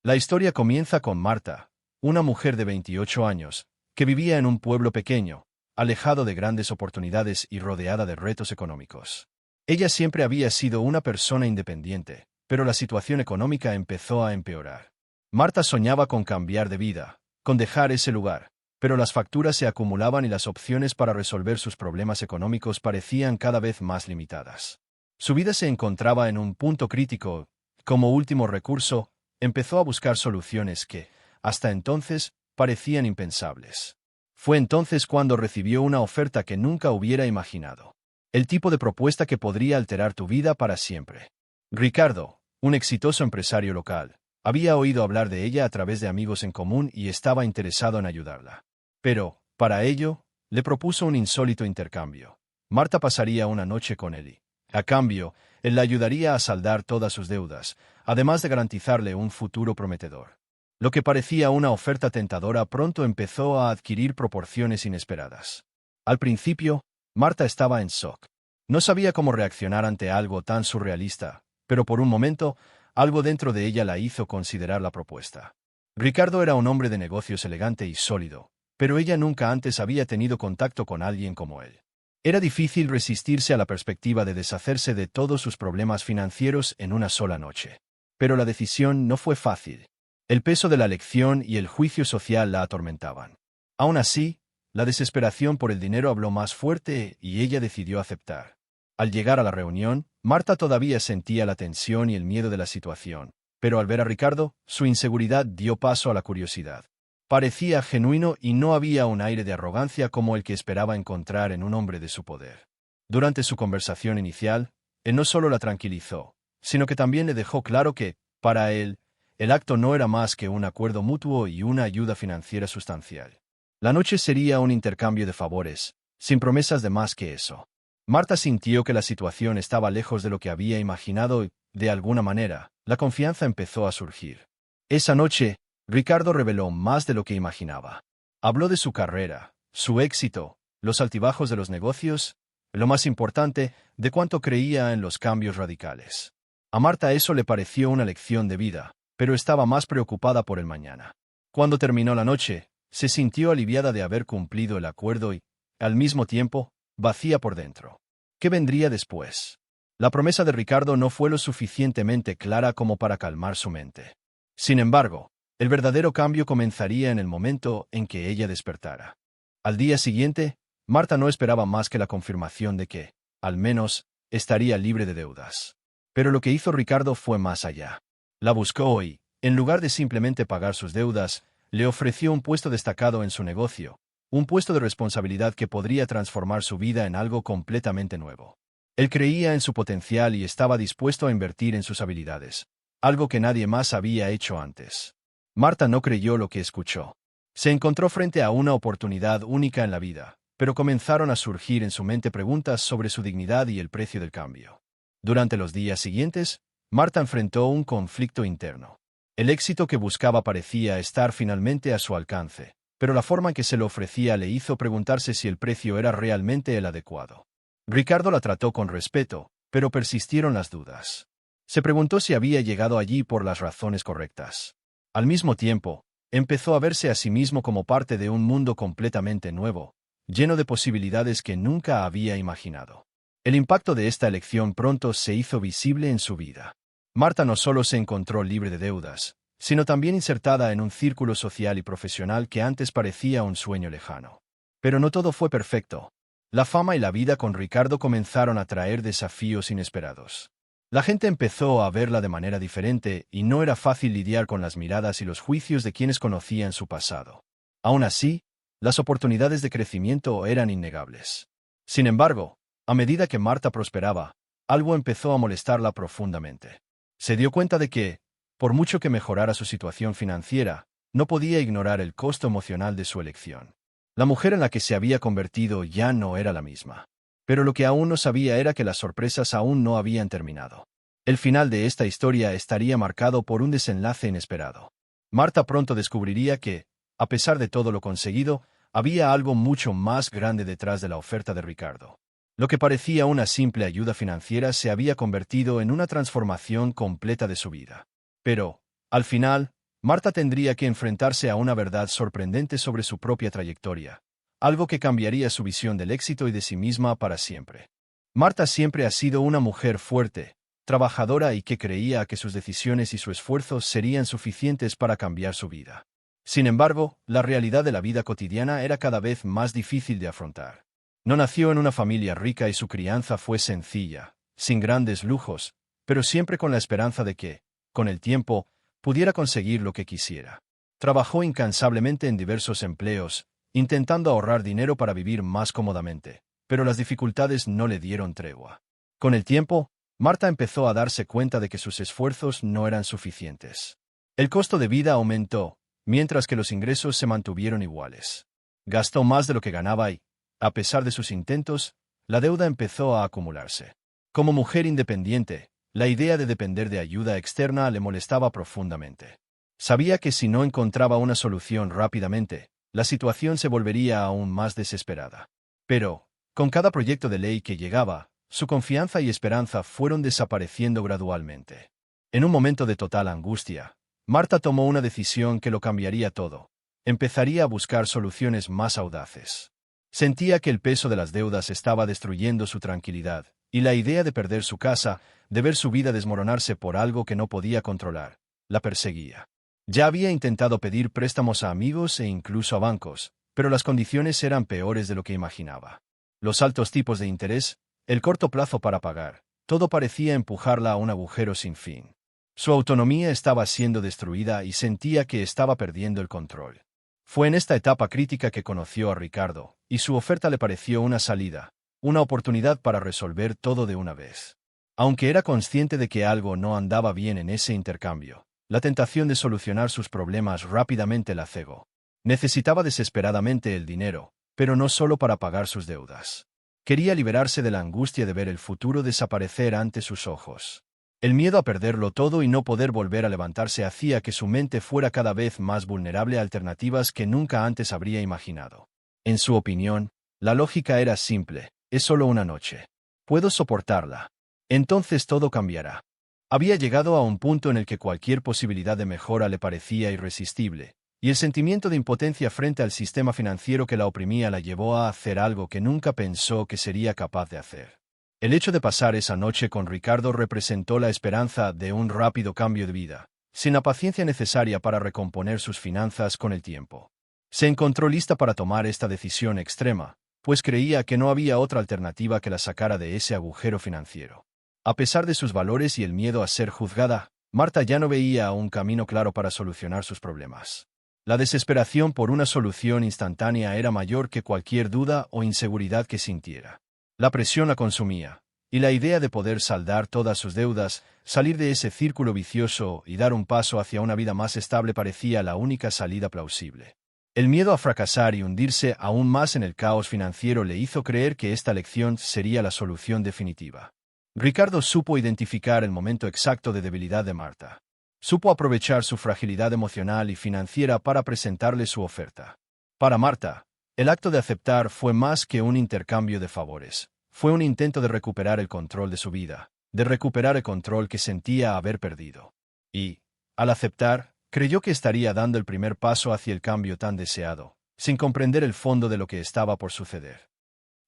La historia comienza con Marta, una mujer de 28 años, que vivía en un pueblo pequeño, alejado de grandes oportunidades y rodeada de retos económicos. Ella siempre había sido una persona independiente, pero la situación económica empezó a empeorar. Marta soñaba con cambiar de vida, con dejar ese lugar, pero las facturas se acumulaban y las opciones para resolver sus problemas económicos parecían cada vez más limitadas. Su vida se encontraba en un punto crítico. Como último recurso, empezó a buscar soluciones que, hasta entonces, parecían impensables. Fue entonces cuando recibió una oferta que nunca hubiera imaginado. El tipo de propuesta que podría alterar tu vida para siempre. Ricardo, un exitoso empresario local, había oído hablar de ella a través de amigos en común y estaba interesado en ayudarla. Pero, para ello, le propuso un insólito intercambio. Marta pasaría una noche con él y, a cambio, él la ayudaría a saldar todas sus deudas, además de garantizarle un futuro prometedor. Lo que parecía una oferta tentadora pronto empezó a adquirir proporciones inesperadas. Al principio, Marta estaba en shock. No sabía cómo reaccionar ante algo tan surrealista, pero por un momento, algo dentro de ella la hizo considerar la propuesta. Ricardo era un hombre de negocios elegante y sólido, pero ella nunca antes había tenido contacto con alguien como él. Era difícil resistirse a la perspectiva de deshacerse de todos sus problemas financieros en una sola noche. Pero la decisión no fue fácil. El peso de la lección y el juicio social la atormentaban. Aún así, la desesperación por el dinero habló más fuerte y ella decidió aceptar. Al llegar a la reunión, Marta todavía sentía la tensión y el miedo de la situación, pero al ver a Ricardo, su inseguridad dio paso a la curiosidad. Parecía genuino y no había un aire de arrogancia como el que esperaba encontrar en un hombre de su poder. Durante su conversación inicial, él no solo la tranquilizó, sino que también le dejó claro que, para él, el acto no era más que un acuerdo mutuo y una ayuda financiera sustancial. La noche sería un intercambio de favores, sin promesas de más que eso. Marta sintió que la situación estaba lejos de lo que había imaginado y, de alguna manera, la confianza empezó a surgir. Esa noche, Ricardo reveló más de lo que imaginaba. Habló de su carrera, su éxito, los altibajos de los negocios, lo más importante, de cuánto creía en los cambios radicales. A Marta eso le pareció una lección de vida, pero estaba más preocupada por el mañana. Cuando terminó la noche, se sintió aliviada de haber cumplido el acuerdo y, al mismo tiempo, vacía por dentro. ¿Qué vendría después? La promesa de Ricardo no fue lo suficientemente clara como para calmar su mente. Sin embargo, el verdadero cambio comenzaría en el momento en que ella despertara. Al día siguiente, Marta no esperaba más que la confirmación de que, al menos, estaría libre de deudas. Pero lo que hizo Ricardo fue más allá. La buscó y, en lugar de simplemente pagar sus deudas, le ofreció un puesto destacado en su negocio, un puesto de responsabilidad que podría transformar su vida en algo completamente nuevo. Él creía en su potencial y estaba dispuesto a invertir en sus habilidades, algo que nadie más había hecho antes. Marta no creyó lo que escuchó. Se encontró frente a una oportunidad única en la vida, pero comenzaron a surgir en su mente preguntas sobre su dignidad y el precio del cambio. Durante los días siguientes, Marta enfrentó un conflicto interno. El éxito que buscaba parecía estar finalmente a su alcance, pero la forma en que se lo ofrecía le hizo preguntarse si el precio era realmente el adecuado. Ricardo la trató con respeto, pero persistieron las dudas. Se preguntó si había llegado allí por las razones correctas. Al mismo tiempo, empezó a verse a sí mismo como parte de un mundo completamente nuevo, lleno de posibilidades que nunca había imaginado. El impacto de esta elección pronto se hizo visible en su vida. Marta no solo se encontró libre de deudas, sino también insertada en un círculo social y profesional que antes parecía un sueño lejano. Pero no todo fue perfecto. La fama y la vida con Ricardo comenzaron a traer desafíos inesperados. La gente empezó a verla de manera diferente y no era fácil lidiar con las miradas y los juicios de quienes conocían su pasado. Aún así, las oportunidades de crecimiento eran innegables. Sin embargo, a medida que Marta prosperaba, algo empezó a molestarla profundamente. Se dio cuenta de que, por mucho que mejorara su situación financiera, no podía ignorar el costo emocional de su elección. La mujer en la que se había convertido ya no era la misma. Pero lo que aún no sabía era que las sorpresas aún no habían terminado. El final de esta historia estaría marcado por un desenlace inesperado. Marta pronto descubriría que, a pesar de todo lo conseguido, había algo mucho más grande detrás de la oferta de Ricardo. Lo que parecía una simple ayuda financiera se había convertido en una transformación completa de su vida. Pero, al final, Marta tendría que enfrentarse a una verdad sorprendente sobre su propia trayectoria, algo que cambiaría su visión del éxito y de sí misma para siempre. Marta siempre ha sido una mujer fuerte, trabajadora y que creía que sus decisiones y su esfuerzo serían suficientes para cambiar su vida. Sin embargo, la realidad de la vida cotidiana era cada vez más difícil de afrontar. No nació en una familia rica y su crianza fue sencilla, sin grandes lujos, pero siempre con la esperanza de que, con el tiempo, pudiera conseguir lo que quisiera. Trabajó incansablemente en diversos empleos, intentando ahorrar dinero para vivir más cómodamente, pero las dificultades no le dieron tregua. Con el tiempo, Marta empezó a darse cuenta de que sus esfuerzos no eran suficientes. El costo de vida aumentó, mientras que los ingresos se mantuvieron iguales. Gastó más de lo que ganaba y, a pesar de sus intentos, la deuda empezó a acumularse. Como mujer independiente, la idea de depender de ayuda externa le molestaba profundamente. Sabía que si no encontraba una solución rápidamente, la situación se volvería aún más desesperada. Pero, con cada proyecto de ley que llegaba, su confianza y esperanza fueron desapareciendo gradualmente. En un momento de total angustia, Marta tomó una decisión que lo cambiaría todo. Empezaría a buscar soluciones más audaces. Sentía que el peso de las deudas estaba destruyendo su tranquilidad, y la idea de perder su casa, de ver su vida desmoronarse por algo que no podía controlar, la perseguía. Ya había intentado pedir préstamos a amigos e incluso a bancos, pero las condiciones eran peores de lo que imaginaba. Los altos tipos de interés, el corto plazo para pagar, todo parecía empujarla a un agujero sin fin. Su autonomía estaba siendo destruida y sentía que estaba perdiendo el control. Fue en esta etapa crítica que conoció a Ricardo, y su oferta le pareció una salida, una oportunidad para resolver todo de una vez. Aunque era consciente de que algo no andaba bien en ese intercambio, la tentación de solucionar sus problemas rápidamente la cegó. Necesitaba desesperadamente el dinero, pero no solo para pagar sus deudas. Quería liberarse de la angustia de ver el futuro desaparecer ante sus ojos. El miedo a perderlo todo y no poder volver a levantarse hacía que su mente fuera cada vez más vulnerable a alternativas que nunca antes habría imaginado. En su opinión, la lógica era simple: es solo una noche. Puedo soportarla. Entonces todo cambiará. Había llegado a un punto en el que cualquier posibilidad de mejora le parecía irresistible, y el sentimiento de impotencia frente al sistema financiero que la oprimía la llevó a hacer algo que nunca pensó que sería capaz de hacer. El hecho de pasar esa noche con Ricardo representó la esperanza de un rápido cambio de vida, sin la paciencia necesaria para recomponer sus finanzas con el tiempo. Se encontró lista para tomar esta decisión extrema, pues creía que no había otra alternativa que la sacara de ese agujero financiero. A pesar de sus valores y el miedo a ser juzgada, Marta ya no veía un camino claro para solucionar sus problemas. La desesperación por una solución instantánea era mayor que cualquier duda o inseguridad que sintiera. La presión la consumía, y la idea de poder saldar todas sus deudas, salir de ese círculo vicioso y dar un paso hacia una vida más estable parecía la única salida plausible. El miedo a fracasar y hundirse aún más en el caos financiero le hizo creer que esta lección sería la solución definitiva. Ricardo supo identificar el momento exacto de debilidad de Marta. Supo aprovechar su fragilidad emocional y financiera para presentarle su oferta. Para Marta, el acto de aceptar fue más que un intercambio de favores. Fue un intento de recuperar el control de su vida, de recuperar el control que sentía haber perdido. Y, al aceptar, creyó que estaría dando el primer paso hacia el cambio tan deseado, sin comprender el fondo de lo que estaba por suceder.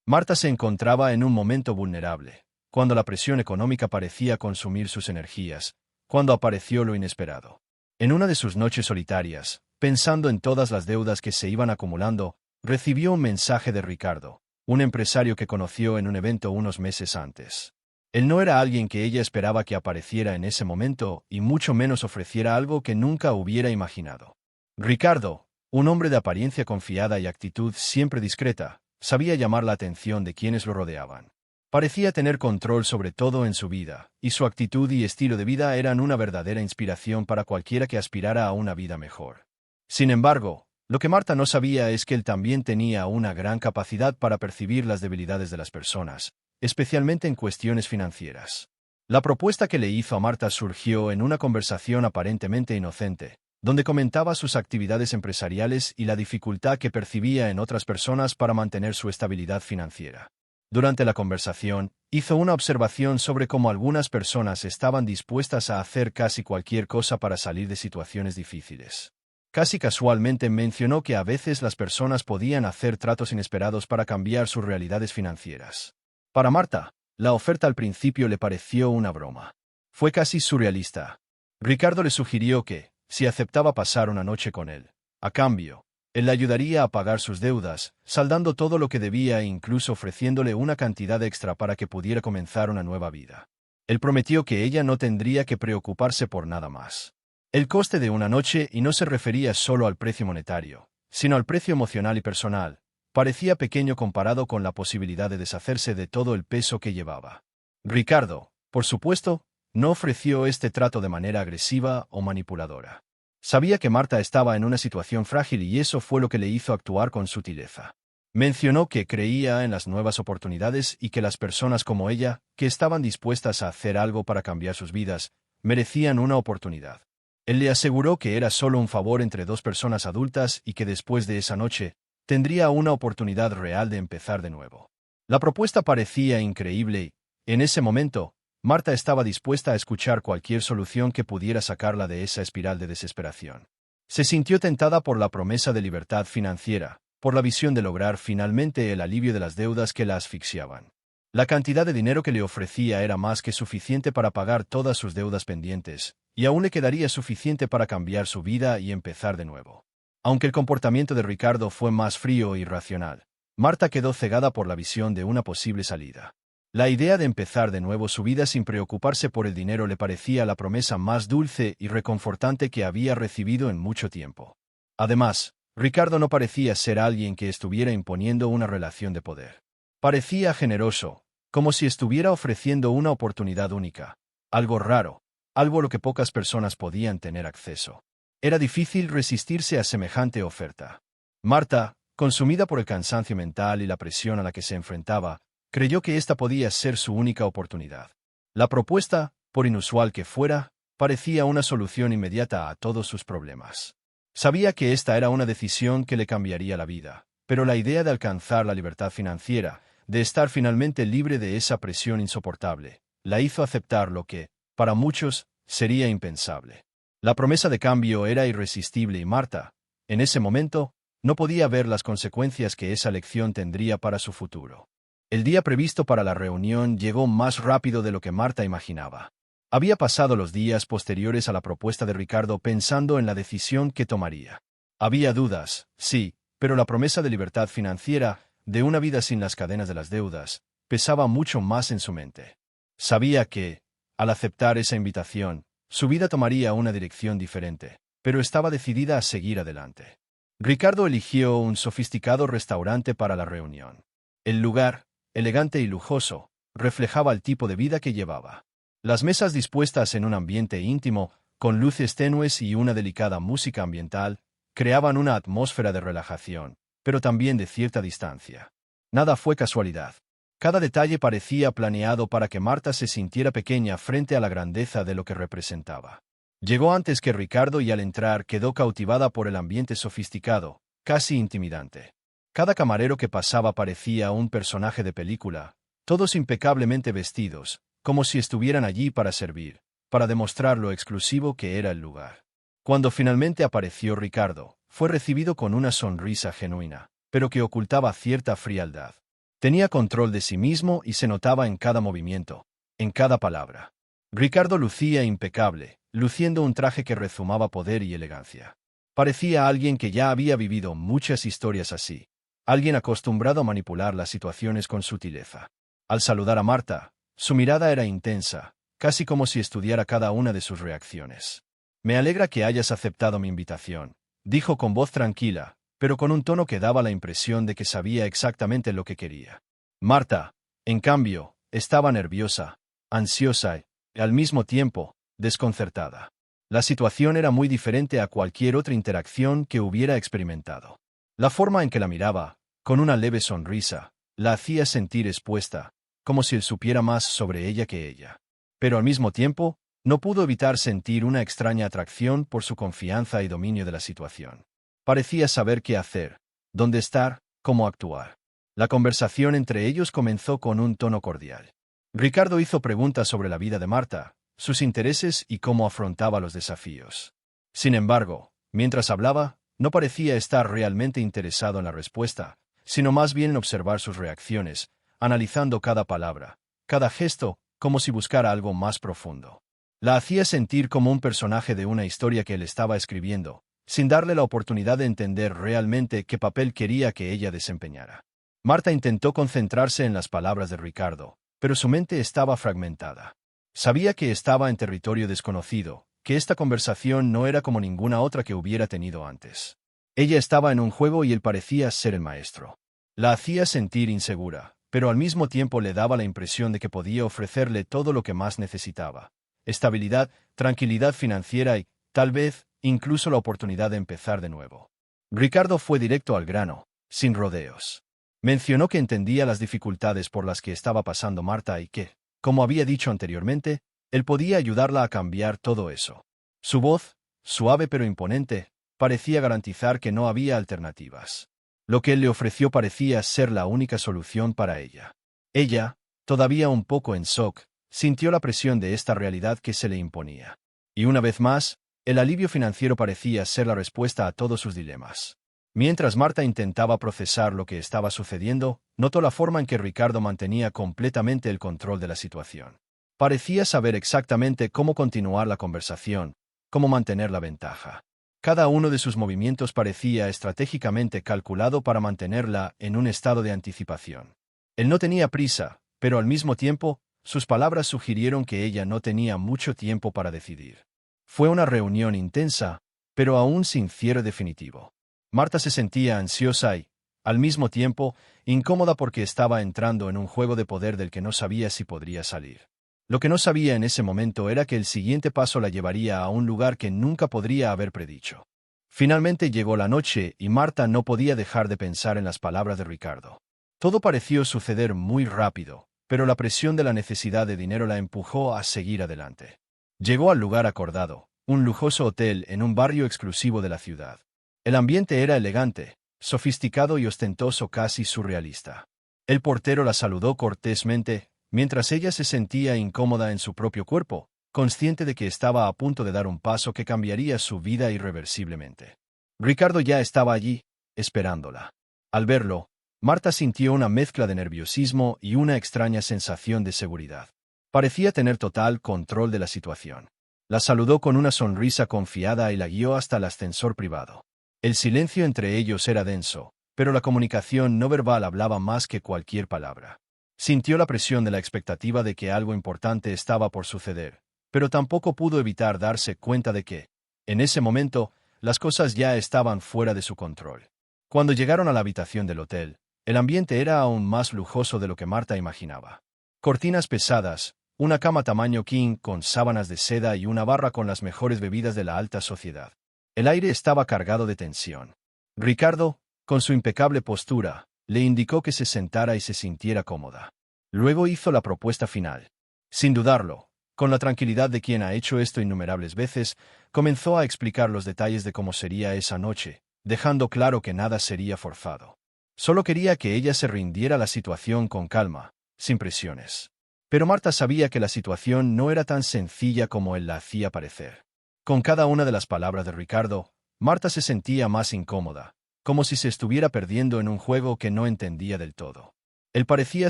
Marta se encontraba en un momento vulnerable, cuando la presión económica parecía consumir sus energías, cuando apareció lo inesperado. En una de sus noches solitarias, pensando en todas las deudas que se iban acumulando, recibió un mensaje de Ricardo, un empresario que conoció en un evento unos meses antes. Él no era alguien que ella esperaba que apareciera en ese momento, y mucho menos ofreciera algo que nunca hubiera imaginado. Ricardo, un hombre de apariencia confiada y actitud siempre discreta, sabía llamar la atención de quienes lo rodeaban. Parecía tener control sobre todo en su vida, y su actitud y estilo de vida eran una verdadera inspiración para cualquiera que aspirara a una vida mejor. Sin embargo, lo que Marta no sabía es que él también tenía una gran capacidad para percibir las debilidades de las personas, especialmente en cuestiones financieras. La propuesta que le hizo a Marta surgió en una conversación aparentemente inocente, donde comentaba sus actividades empresariales y la dificultad que percibía en otras personas para mantener su estabilidad financiera. Durante la conversación, Hizo una observación sobre cómo algunas personas estaban dispuestas a hacer casi cualquier cosa para salir de situaciones difíciles. Casi casualmente mencionó que a veces las personas podían hacer tratos inesperados para cambiar sus realidades financieras. Para Marta, la oferta al principio le pareció una broma. Fue casi surrealista. Ricardo le sugirió que, si aceptaba pasar una noche con él, a cambio, él le ayudaría a pagar sus deudas, saldando todo lo que debía e incluso ofreciéndole una cantidad extra para que pudiera comenzar una nueva vida. Él prometió que ella no tendría que preocuparse por nada más. El coste de una noche, y no se refería solo al precio monetario, sino al precio emocional y personal, parecía pequeño comparado con la posibilidad de deshacerse de todo el peso que llevaba. Ricardo, por supuesto, no ofreció este trato de manera agresiva o manipuladora. Sabía que Marta estaba en una situación frágil y eso fue lo que le hizo actuar con sutileza. Mencionó que creía en las nuevas oportunidades y que las personas como ella, que estaban dispuestas a hacer algo para cambiar sus vidas, merecían una oportunidad. Él le aseguró que era solo un favor entre dos personas adultas y que después de esa noche, tendría una oportunidad real de empezar de nuevo. La propuesta parecía increíble y, en ese momento, Marta estaba dispuesta a escuchar cualquier solución que pudiera sacarla de esa espiral de desesperación. Se sintió tentada por la promesa de libertad financiera, por la visión de lograr finalmente el alivio de las deudas que la asfixiaban. La cantidad de dinero que le ofrecía era más que suficiente para pagar todas sus deudas pendientes, y aún le quedaría suficiente para cambiar su vida y empezar de nuevo. Aunque el comportamiento de Ricardo fue más frío y racional, Marta quedó cegada por la visión de una posible salida. La idea de empezar de nuevo su vida sin preocuparse por el dinero le parecía la promesa más dulce y reconfortante que había recibido en mucho tiempo. Además, Ricardo no parecía ser alguien que estuviera imponiendo una relación de poder. Parecía generoso, como si estuviera ofreciendo una oportunidad única, algo raro, algo a lo que pocas personas podían tener acceso. Era difícil resistirse a semejante oferta. Marta, consumida por el cansancio mental y la presión a la que se enfrentaba, creyó que esta podía ser su única oportunidad. La propuesta, por inusual que fuera, parecía una solución inmediata a todos sus problemas. Sabía que esta era una decisión que le cambiaría la vida, pero la idea de alcanzar la libertad financiera, de estar finalmente libre de esa presión insoportable, la hizo aceptar lo que, para muchos, sería impensable. La promesa de cambio era irresistible y Marta, en ese momento, no podía ver las consecuencias que esa elección tendría para su futuro. El día previsto para la reunión llegó más rápido de lo que Marta imaginaba. Había pasado los días posteriores a la propuesta de Ricardo pensando en la decisión que tomaría. Había dudas, sí, pero la promesa de libertad financiera, de una vida sin las cadenas de las deudas, pesaba mucho más en su mente. Sabía que, al aceptar esa invitación, su vida tomaría una dirección diferente, pero estaba decidida a seguir adelante. Ricardo eligió un sofisticado restaurante para la reunión. El lugar, elegante y lujoso, reflejaba el tipo de vida que llevaba. Las mesas dispuestas en un ambiente íntimo, con luces tenues y una delicada música ambiental, creaban una atmósfera de relajación, pero también de cierta distancia. Nada fue casualidad. Cada detalle parecía planeado para que Marta se sintiera pequeña frente a la grandeza de lo que representaba. Llegó antes que Ricardo y al entrar quedó cautivada por el ambiente sofisticado, casi intimidante. Cada camarero que pasaba parecía un personaje de película, todos impecablemente vestidos, como si estuvieran allí para servir, para demostrar lo exclusivo que era el lugar. Cuando finalmente apareció Ricardo, fue recibido con una sonrisa genuina, pero que ocultaba cierta frialdad. Tenía control de sí mismo y se notaba en cada movimiento, en cada palabra. Ricardo lucía impecable, luciendo un traje que rezumaba poder y elegancia. Parecía alguien que ya había vivido muchas historias así. Alguien acostumbrado a manipular las situaciones con sutileza. Al saludar a Marta, su mirada era intensa, casi como si estudiara cada una de sus reacciones. «Me alegra que hayas aceptado mi invitación», dijo con voz tranquila, pero con un tono que daba la impresión de que sabía exactamente lo que quería. Marta, en cambio, estaba nerviosa, ansiosa y, al mismo tiempo, desconcertada. La situación era muy diferente a cualquier otra interacción que hubiera experimentado. La forma en que la miraba, con una leve sonrisa, la hacía sentir expuesta, como si él supiera más sobre ella que ella. Pero al mismo tiempo, no pudo evitar sentir una extraña atracción por su confianza y dominio de la situación. Parecía saber qué hacer, dónde estar, cómo actuar. La conversación entre ellos comenzó con un tono cordial. Ricardo hizo preguntas sobre la vida de Marta, sus intereses y cómo afrontaba los desafíos. Sin embargo, mientras hablaba, no parecía estar realmente interesado en la respuesta, sino más bien en observar sus reacciones, analizando cada palabra, cada gesto, como si buscara algo más profundo. La hacía sentir como un personaje de una historia que él estaba escribiendo, sin darle la oportunidad de entender realmente qué papel quería que ella desempeñara. Marta intentó concentrarse en las palabras de Ricardo, pero su mente estaba fragmentada. Sabía que estaba en territorio desconocido, que esta conversación no era como ninguna otra que hubiera tenido antes. Ella estaba en un juego y él parecía ser el maestro. La hacía sentir insegura, pero al mismo tiempo le daba la impresión de que podía ofrecerle todo lo que más necesitaba: estabilidad, tranquilidad financiera y, tal vez, incluso la oportunidad de empezar de nuevo. Ricardo fue directo al grano, sin rodeos. Mencionó que entendía las dificultades por las que estaba pasando Marta y que, como había dicho anteriormente, él podía ayudarla a cambiar todo eso. Su voz, suave pero imponente, parecía garantizar que no había alternativas. Lo que él le ofreció parecía ser la única solución para ella. Ella, todavía un poco en shock, sintió la presión de esta realidad que se le imponía. Y una vez más, el alivio financiero parecía ser la respuesta a todos sus dilemas. Mientras Marta intentaba procesar lo que estaba sucediendo, notó la forma en que Ricardo mantenía completamente el control de la situación. Parecía saber exactamente cómo continuar la conversación, cómo mantener la ventaja. Cada uno de sus movimientos parecía estratégicamente calculado para mantenerla en un estado de anticipación. Él no tenía prisa, pero al mismo tiempo, sus palabras sugirieron que ella no tenía mucho tiempo para decidir. Fue una reunión intensa, pero aún sin cierre definitivo. Marta se sentía ansiosa y, al mismo tiempo, incómoda porque estaba entrando en un juego de poder del que no sabía si podría salir. Lo que no sabía en ese momento era que el siguiente paso la llevaría a un lugar que nunca podría haber predicho. Finalmente llegó la noche y Marta no podía dejar de pensar en las palabras de Ricardo. Todo pareció suceder muy rápido, pero la presión de la necesidad de dinero la empujó a seguir adelante. Llegó al lugar acordado, un lujoso hotel en un barrio exclusivo de la ciudad. El ambiente era elegante, sofisticado y ostentoso, casi surrealista. El portero la saludó cortésmente, mientras ella se sentía incómoda en su propio cuerpo, consciente de que estaba a punto de dar un paso que cambiaría su vida irreversiblemente. Ricardo ya estaba allí, esperándola. Al verlo, Marta sintió una mezcla de nerviosismo y una extraña sensación de seguridad. Parecía tener total control de la situación. La saludó con una sonrisa confiada y la guió hasta el ascensor privado. El silencio entre ellos era denso, pero la comunicación no verbal hablaba más que cualquier palabra. Sintió la presión de la expectativa de que algo importante estaba por suceder, pero tampoco pudo evitar darse cuenta de que, en ese momento, las cosas ya estaban fuera de su control. Cuando llegaron a la habitación del hotel, el ambiente era aún más lujoso de lo que Marta imaginaba. Cortinas pesadas, una cama tamaño king con sábanas de seda y una barra con las mejores bebidas de la alta sociedad. El aire estaba cargado de tensión. Ricardo, con su impecable postura, le indicó que se sentara y se sintiera cómoda. Luego hizo la propuesta final. Sin dudarlo, con la tranquilidad de quien ha hecho esto innumerables veces, comenzó a explicar los detalles de cómo sería esa noche, dejando claro que nada sería forzado. Solo quería que ella se rindiera a la situación con calma, sin presiones. Pero Marta sabía que la situación no era tan sencilla como él la hacía parecer. Con cada una de las palabras de Ricardo, Marta se sentía más incómoda, como si se estuviera perdiendo en un juego que no entendía del todo. Él parecía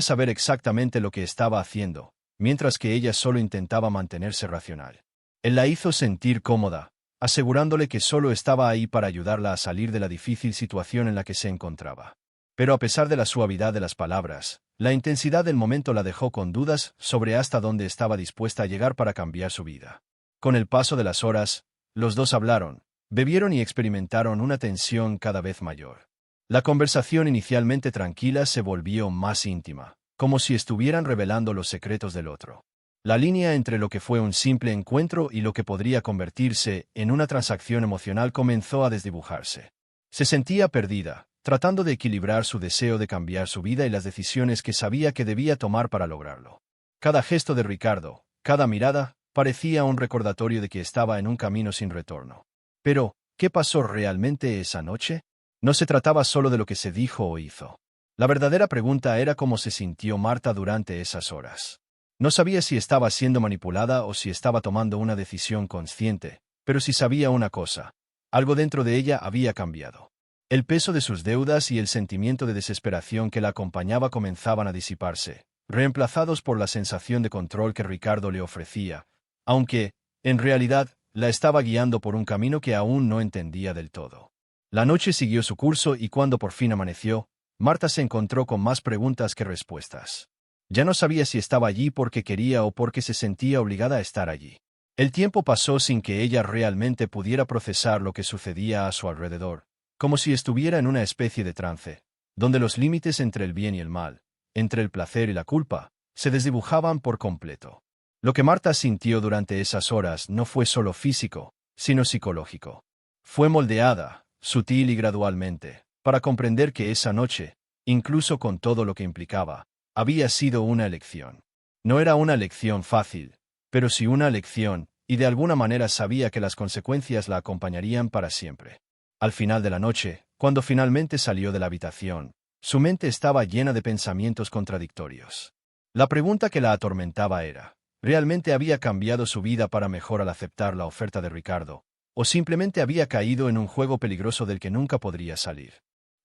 saber exactamente lo que estaba haciendo, mientras que ella solo intentaba mantenerse racional. Él la hizo sentir cómoda, asegurándole que solo estaba ahí para ayudarla a salir de la difícil situación en la que se encontraba. Pero a pesar de la suavidad de las palabras, la intensidad del momento la dejó con dudas sobre hasta dónde estaba dispuesta a llegar para cambiar su vida. Con el paso de las horas, los dos hablaron, bebieron y experimentaron una tensión cada vez mayor. La conversación inicialmente tranquila se volvió más íntima, como si estuvieran revelando los secretos del otro. La línea entre lo que fue un simple encuentro y lo que podría convertirse en una transacción emocional comenzó a desdibujarse. Se sentía perdida, tratando de equilibrar su deseo de cambiar su vida y las decisiones que sabía que debía tomar para lograrlo. Cada gesto de Ricardo, cada mirada, parecía un recordatorio de que estaba en un camino sin retorno. Pero, ¿qué pasó realmente esa noche? No se trataba solo de lo que se dijo o hizo. La verdadera pregunta era cómo se sintió Marta durante esas horas. No sabía si estaba siendo manipulada o si estaba tomando una decisión consciente, pero sí sabía una cosa. Algo dentro de ella había cambiado. El peso de sus deudas y el sentimiento de desesperación que la acompañaba comenzaban a disiparse, reemplazados por la sensación de control que Ricardo le ofrecía, aunque, en realidad, la estaba guiando por un camino que aún no entendía del todo. La noche siguió su curso y cuando por fin amaneció, Marta se encontró con más preguntas que respuestas. Ya no sabía si estaba allí porque quería o porque se sentía obligada a estar allí. El tiempo pasó sin que ella realmente pudiera procesar lo que sucedía a su alrededor, como si estuviera en una especie de trance, donde los límites entre el bien y el mal, entre el placer y la culpa, se desdibujaban por completo. Lo que Marta sintió durante esas horas no fue solo físico, sino psicológico. Fue moldeada, sutil y gradualmente, para comprender que esa noche, incluso con todo lo que implicaba, había sido una elección. No era una elección fácil, pero sí una elección, y de alguna manera sabía que las consecuencias la acompañarían para siempre. Al final de la noche, cuando finalmente salió de la habitación, su mente estaba llena de pensamientos contradictorios. La pregunta que la atormentaba era, ¿realmente había cambiado su vida para mejor al aceptar la oferta de Ricardo? ¿O simplemente había caído en un juego peligroso del que nunca podría salir?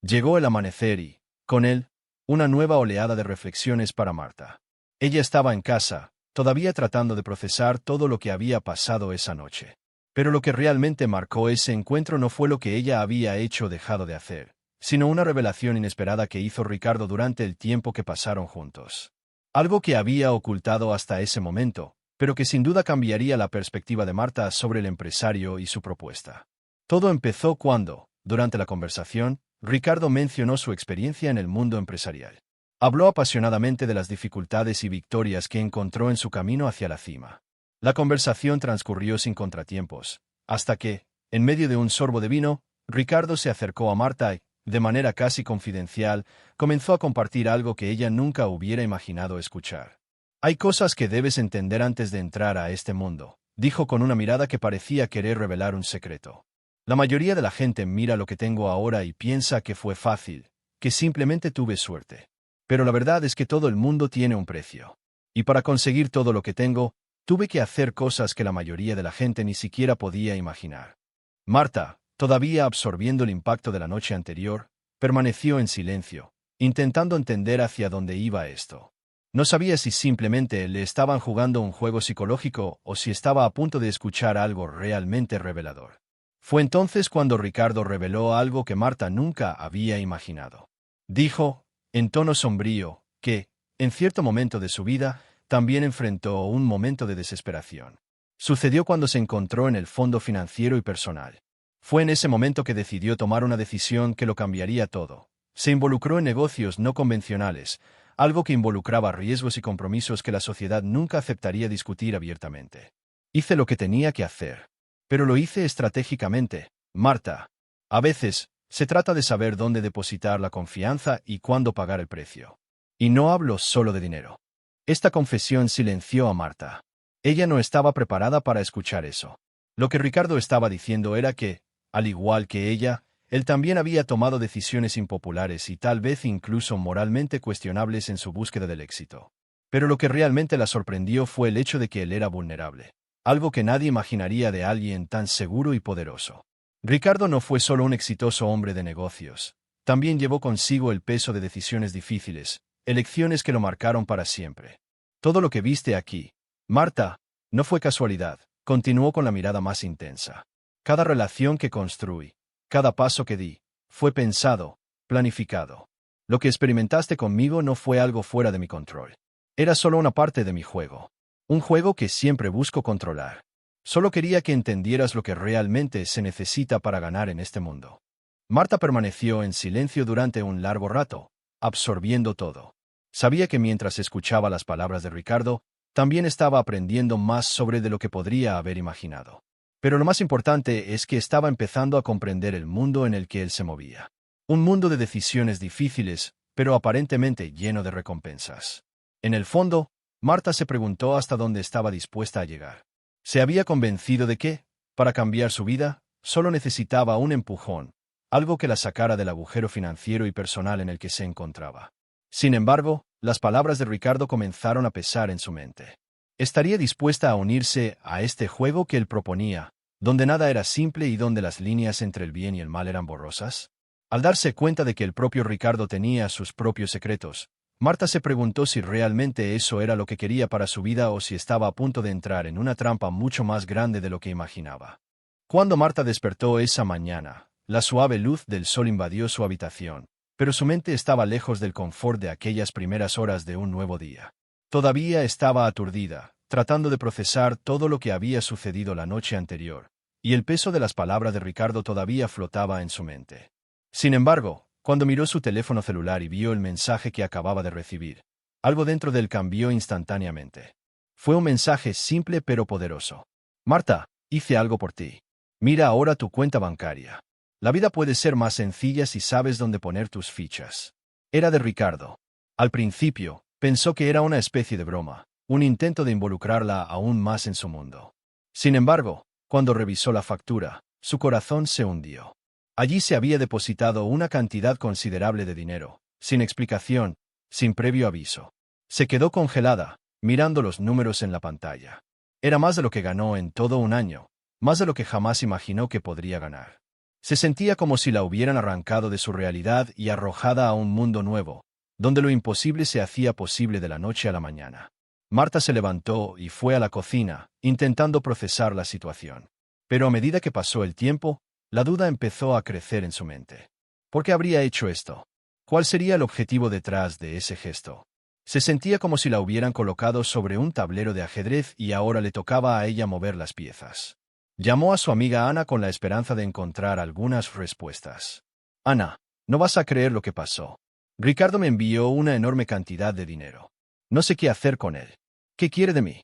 Llegó el amanecer y, con él, una nueva oleada de reflexiones para Marta. Ella estaba en casa, todavía tratando de procesar todo lo que había pasado esa noche. Pero lo que realmente marcó ese encuentro no fue lo que ella había hecho o dejado de hacer, sino una revelación inesperada que hizo Ricardo durante el tiempo que pasaron juntos. Algo que había ocultado hasta ese momento, pero que sin duda cambiaría la perspectiva de Marta sobre el empresario y su propuesta. Todo empezó cuando, durante la conversación, Ricardo mencionó su experiencia en el mundo empresarial. Habló apasionadamente de las dificultades y victorias que encontró en su camino hacia la cima. La conversación transcurrió sin contratiempos, hasta que, en medio de un sorbo de vino, Ricardo se acercó a Marta y, de manera casi confidencial, comenzó a compartir algo que ella nunca hubiera imaginado escuchar. Hay cosas que debes entender antes de entrar a este mundo, dijo con una mirada que parecía querer revelar un secreto. La mayoría de la gente mira lo que tengo ahora y piensa que fue fácil, que simplemente tuve suerte. Pero la verdad es que todo el mundo tiene un precio. Y para conseguir todo lo que tengo, tuve que hacer cosas que la mayoría de la gente ni siquiera podía imaginar. Marta, todavía absorbiendo el impacto de la noche anterior, permaneció en silencio, intentando entender hacia dónde iba esto. No sabía si simplemente le estaban jugando un juego psicológico o si estaba a punto de escuchar algo realmente revelador. Fue entonces cuando Ricardo reveló algo que Marta nunca había imaginado. Dijo, en tono sombrío, que, en cierto momento de su vida, también enfrentó un momento de desesperación. Sucedió cuando se encontró en el fondo financiero y personal. Fue en ese momento que decidió tomar una decisión que lo cambiaría todo. Se involucró en negocios no convencionales, algo que involucraba riesgos y compromisos que la sociedad nunca aceptaría discutir abiertamente. Hice lo que tenía que hacer. Pero lo hice estratégicamente, Marta. A veces, se trata de saber dónde depositar la confianza y cuándo pagar el precio. Y no hablo solo de dinero. Esta confesión silenció a Marta. Ella no estaba preparada para escuchar eso. Lo que Ricardo estaba diciendo era que, al igual que ella, él también había tomado decisiones impopulares y tal vez incluso moralmente cuestionables en su búsqueda del éxito. Pero lo que realmente la sorprendió fue el hecho de que él era vulnerable. Algo que nadie imaginaría de alguien tan seguro y poderoso. Ricardo no fue solo un exitoso hombre de negocios. También llevó consigo el peso de decisiones difíciles, elecciones que lo marcaron para siempre. Todo lo que viste aquí, Marta, no fue casualidad, continuó con la mirada más intensa. Cada relación que construí, cada paso que di, fue pensado, planificado. Lo que experimentaste conmigo no fue algo fuera de mi control. Era solo una parte de mi juego. Un juego que siempre busco controlar. Solo quería que entendieras lo que realmente se necesita para ganar en este mundo. Marta permaneció en silencio durante un largo rato, absorbiendo todo. Sabía que mientras escuchaba las palabras de Ricardo, también estaba aprendiendo más sobre de lo que podría haber imaginado. Pero lo más importante es que estaba empezando a comprender el mundo en el que él se movía. Un mundo de decisiones difíciles, pero aparentemente lleno de recompensas. En el fondo, Marta se preguntó hasta dónde estaba dispuesta a llegar. Se había convencido de que, para cambiar su vida, solo necesitaba un empujón, algo que la sacara del agujero financiero y personal en el que se encontraba. Sin embargo, las palabras de Ricardo comenzaron a pesar en su mente. ¿Estaría dispuesta a unirse a este juego que él proponía, donde nada era simple y donde las líneas entre el bien y el mal eran borrosas? Al darse cuenta de que el propio Ricardo tenía sus propios secretos, Marta se preguntó si realmente eso era lo que quería para su vida o si estaba a punto de entrar en una trampa mucho más grande de lo que imaginaba. Cuando Marta despertó esa mañana, la suave luz del sol invadió su habitación, pero su mente estaba lejos del confort de aquellas primeras horas de un nuevo día. Todavía estaba aturdida, tratando de procesar todo lo que había sucedido la noche anterior, y el peso de las palabras de Ricardo todavía flotaba en su mente. Sin embargo, cuando miró su teléfono celular y vio el mensaje que acababa de recibir, algo dentro de él cambió instantáneamente. Fue un mensaje simple pero poderoso. Marta, hice algo por ti. Mira ahora tu cuenta bancaria. La vida puede ser más sencilla si sabes dónde poner tus fichas. Era de Ricardo. Al principio, pensó que era una especie de broma, un intento de involucrarla aún más en su mundo. Sin embargo, cuando revisó la factura, su corazón se hundió. Allí se había depositado una cantidad considerable de dinero, sin explicación, sin previo aviso. Se quedó congelada, mirando los números en la pantalla. Era más de lo que ganó en todo un año, más de lo que jamás imaginó que podría ganar. Se sentía como si la hubieran arrancado de su realidad y arrojada a un mundo nuevo, donde lo imposible se hacía posible de la noche a la mañana. Marta se levantó y fue a la cocina, intentando procesar la situación. Pero a medida que pasó el tiempo, la duda empezó a crecer en su mente. ¿Por qué habría hecho esto? ¿Cuál sería el objetivo detrás de ese gesto? Se sentía como si la hubieran colocado sobre un tablero de ajedrez y ahora le tocaba a ella mover las piezas. Llamó a su amiga Ana con la esperanza de encontrar algunas respuestas. Ana, no vas a creer lo que pasó. Ricardo me envió una enorme cantidad de dinero. No sé qué hacer con él. ¿Qué quiere de mí?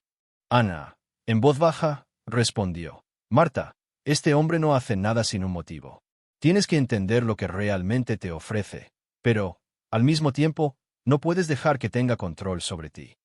Ana, en voz baja, respondió. Marta, este hombre no hace nada sin un motivo. Tienes que entender lo que realmente te ofrece, pero, al mismo tiempo, no puedes dejar que tenga control sobre ti.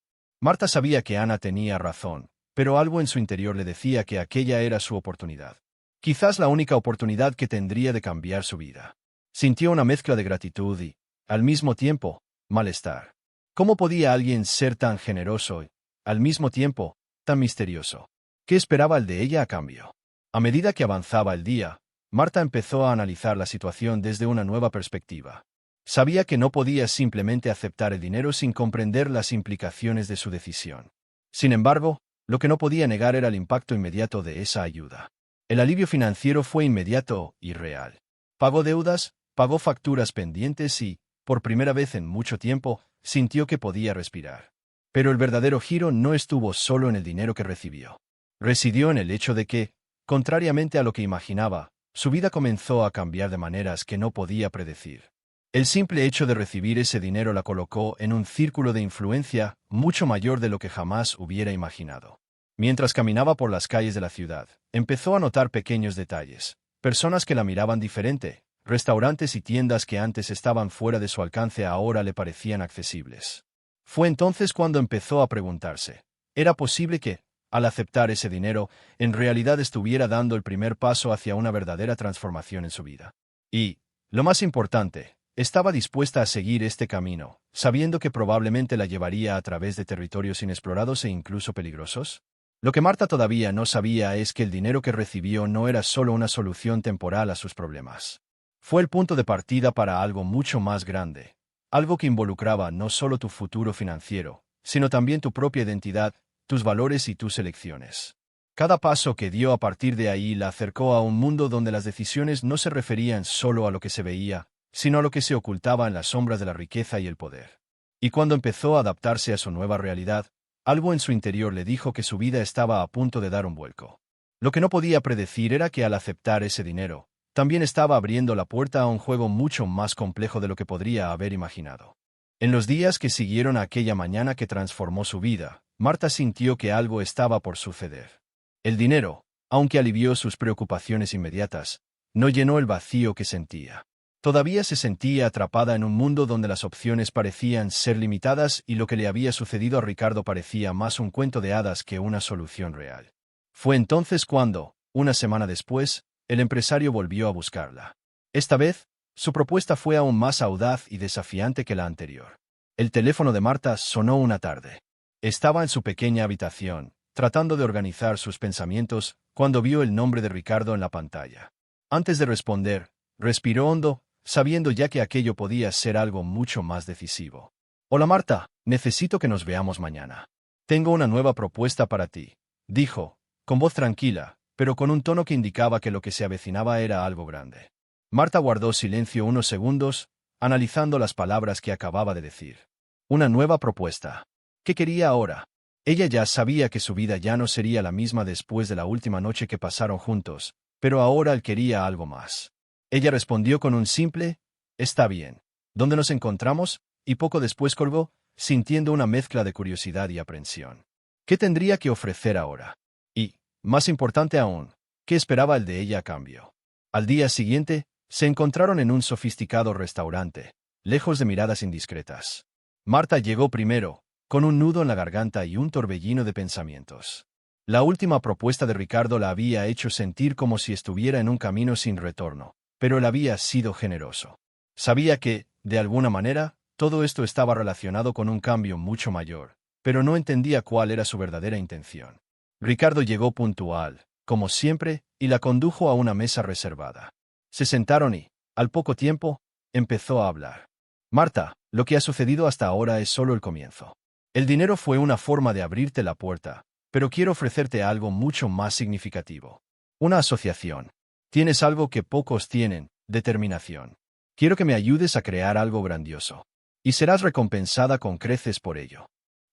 Marta sabía que Ana tenía razón, pero algo en su interior le decía que aquella era su oportunidad. Quizás la única oportunidad que tendría de cambiar su vida. Sintió una mezcla de gratitud y, al mismo tiempo, malestar. ¿Cómo podía alguien ser tan generoso y, al mismo tiempo, tan misterioso? ¿Qué esperaba el de ella a cambio? A medida que avanzaba el día, Marta empezó a analizar la situación desde una nueva perspectiva. Sabía que no podía simplemente aceptar el dinero sin comprender las implicaciones de su decisión. Sin embargo, lo que no podía negar era el impacto inmediato de esa ayuda. El alivio financiero fue inmediato y real. Pagó deudas, pagó facturas pendientes y, por primera vez en mucho tiempo, sintió que podía respirar. Pero el verdadero giro no estuvo solo en el dinero que recibió. Residió en el hecho de que, contrariamente a lo que imaginaba, su vida comenzó a cambiar de maneras que no podía predecir. El simple hecho de recibir ese dinero la colocó en un círculo de influencia mucho mayor de lo que jamás hubiera imaginado. Mientras caminaba por las calles de la ciudad, empezó a notar pequeños detalles, personas que la miraban diferente, restaurantes y tiendas que antes estaban fuera de su alcance ahora le parecían accesibles. Fue entonces cuando empezó a preguntarse, ¿era posible que, al aceptar ese dinero, en realidad estuviera dando el primer paso hacia una verdadera transformación en su vida? Y, lo más importante, estaba dispuesta a seguir este camino, sabiendo que probablemente la llevaría a través de territorios inexplorados e incluso peligrosos. Lo que Marta todavía no sabía es que el dinero que recibió no era solo una solución temporal a sus problemas. Fue el punto de partida para algo mucho más grande, algo que involucraba no solo tu futuro financiero, sino también tu propia identidad, tus valores y tus elecciones. Cada paso que dio a partir de ahí la acercó a un mundo donde las decisiones no se referían solo a lo que se veía, sino a lo que se ocultaba en las sombras de la riqueza y el poder. Y cuando empezó a adaptarse a su nueva realidad, algo en su interior le dijo que su vida estaba a punto de dar un vuelco. Lo que no podía predecir era que al aceptar ese dinero, también estaba abriendo la puerta a un juego mucho más complejo de lo que podría haber imaginado. En los días que siguieron a aquella mañana que transformó su vida, Marta sintió que algo estaba por suceder. El dinero, aunque alivió sus preocupaciones inmediatas, no llenó el vacío que sentía. Todavía se sentía atrapada en un mundo donde las opciones parecían ser limitadas y lo que le había sucedido a Ricardo parecía más un cuento de hadas que una solución real. Fue entonces cuando, una semana después, el empresario volvió a buscarla. Esta vez, su propuesta fue aún más audaz y desafiante que la anterior. El teléfono de Marta sonó una tarde. Estaba en su pequeña habitación, tratando de organizar sus pensamientos, cuando vio el nombre de Ricardo en la pantalla. Antes de responder, respiró hondo, sabiendo ya que aquello podía ser algo mucho más decisivo. «Hola Marta, necesito que nos veamos mañana. Tengo una nueva propuesta para ti», dijo, con voz tranquila, pero con un tono que indicaba que lo que se avecinaba era algo grande. Marta guardó silencio unos segundos, analizando las palabras que acababa de decir. Una nueva propuesta. ¿Qué quería ahora? Ella ya sabía que su vida ya no sería la misma después de la última noche que pasaron juntos, pero ahora él quería algo más. Ella respondió con un simple, «Está bien. ¿Dónde nos encontramos?», y poco después colgó, sintiendo una mezcla de curiosidad y aprensión. ¿Qué tendría que ofrecer ahora? Y, más importante aún, ¿qué esperaba el de ella a cambio? Al día siguiente, se encontraron en un sofisticado restaurante, lejos de miradas indiscretas. Marta llegó primero, con un nudo en la garganta y un torbellino de pensamientos. La última propuesta de Ricardo la había hecho sentir como si estuviera en un camino sin retorno, pero él había sido generoso. Sabía que, de alguna manera, todo esto estaba relacionado con un cambio mucho mayor, pero no entendía cuál era su verdadera intención. Ricardo llegó puntual, como siempre, y la condujo a una mesa reservada. Se sentaron y, al poco tiempo, empezó a hablar. «Marta, lo que ha sucedido hasta ahora es solo el comienzo. El dinero fue una forma de abrirte la puerta, pero quiero ofrecerte algo mucho más significativo. Una asociación. Tienes algo que pocos tienen, determinación. Quiero que me ayudes a crear algo grandioso. Y serás recompensada con creces por ello».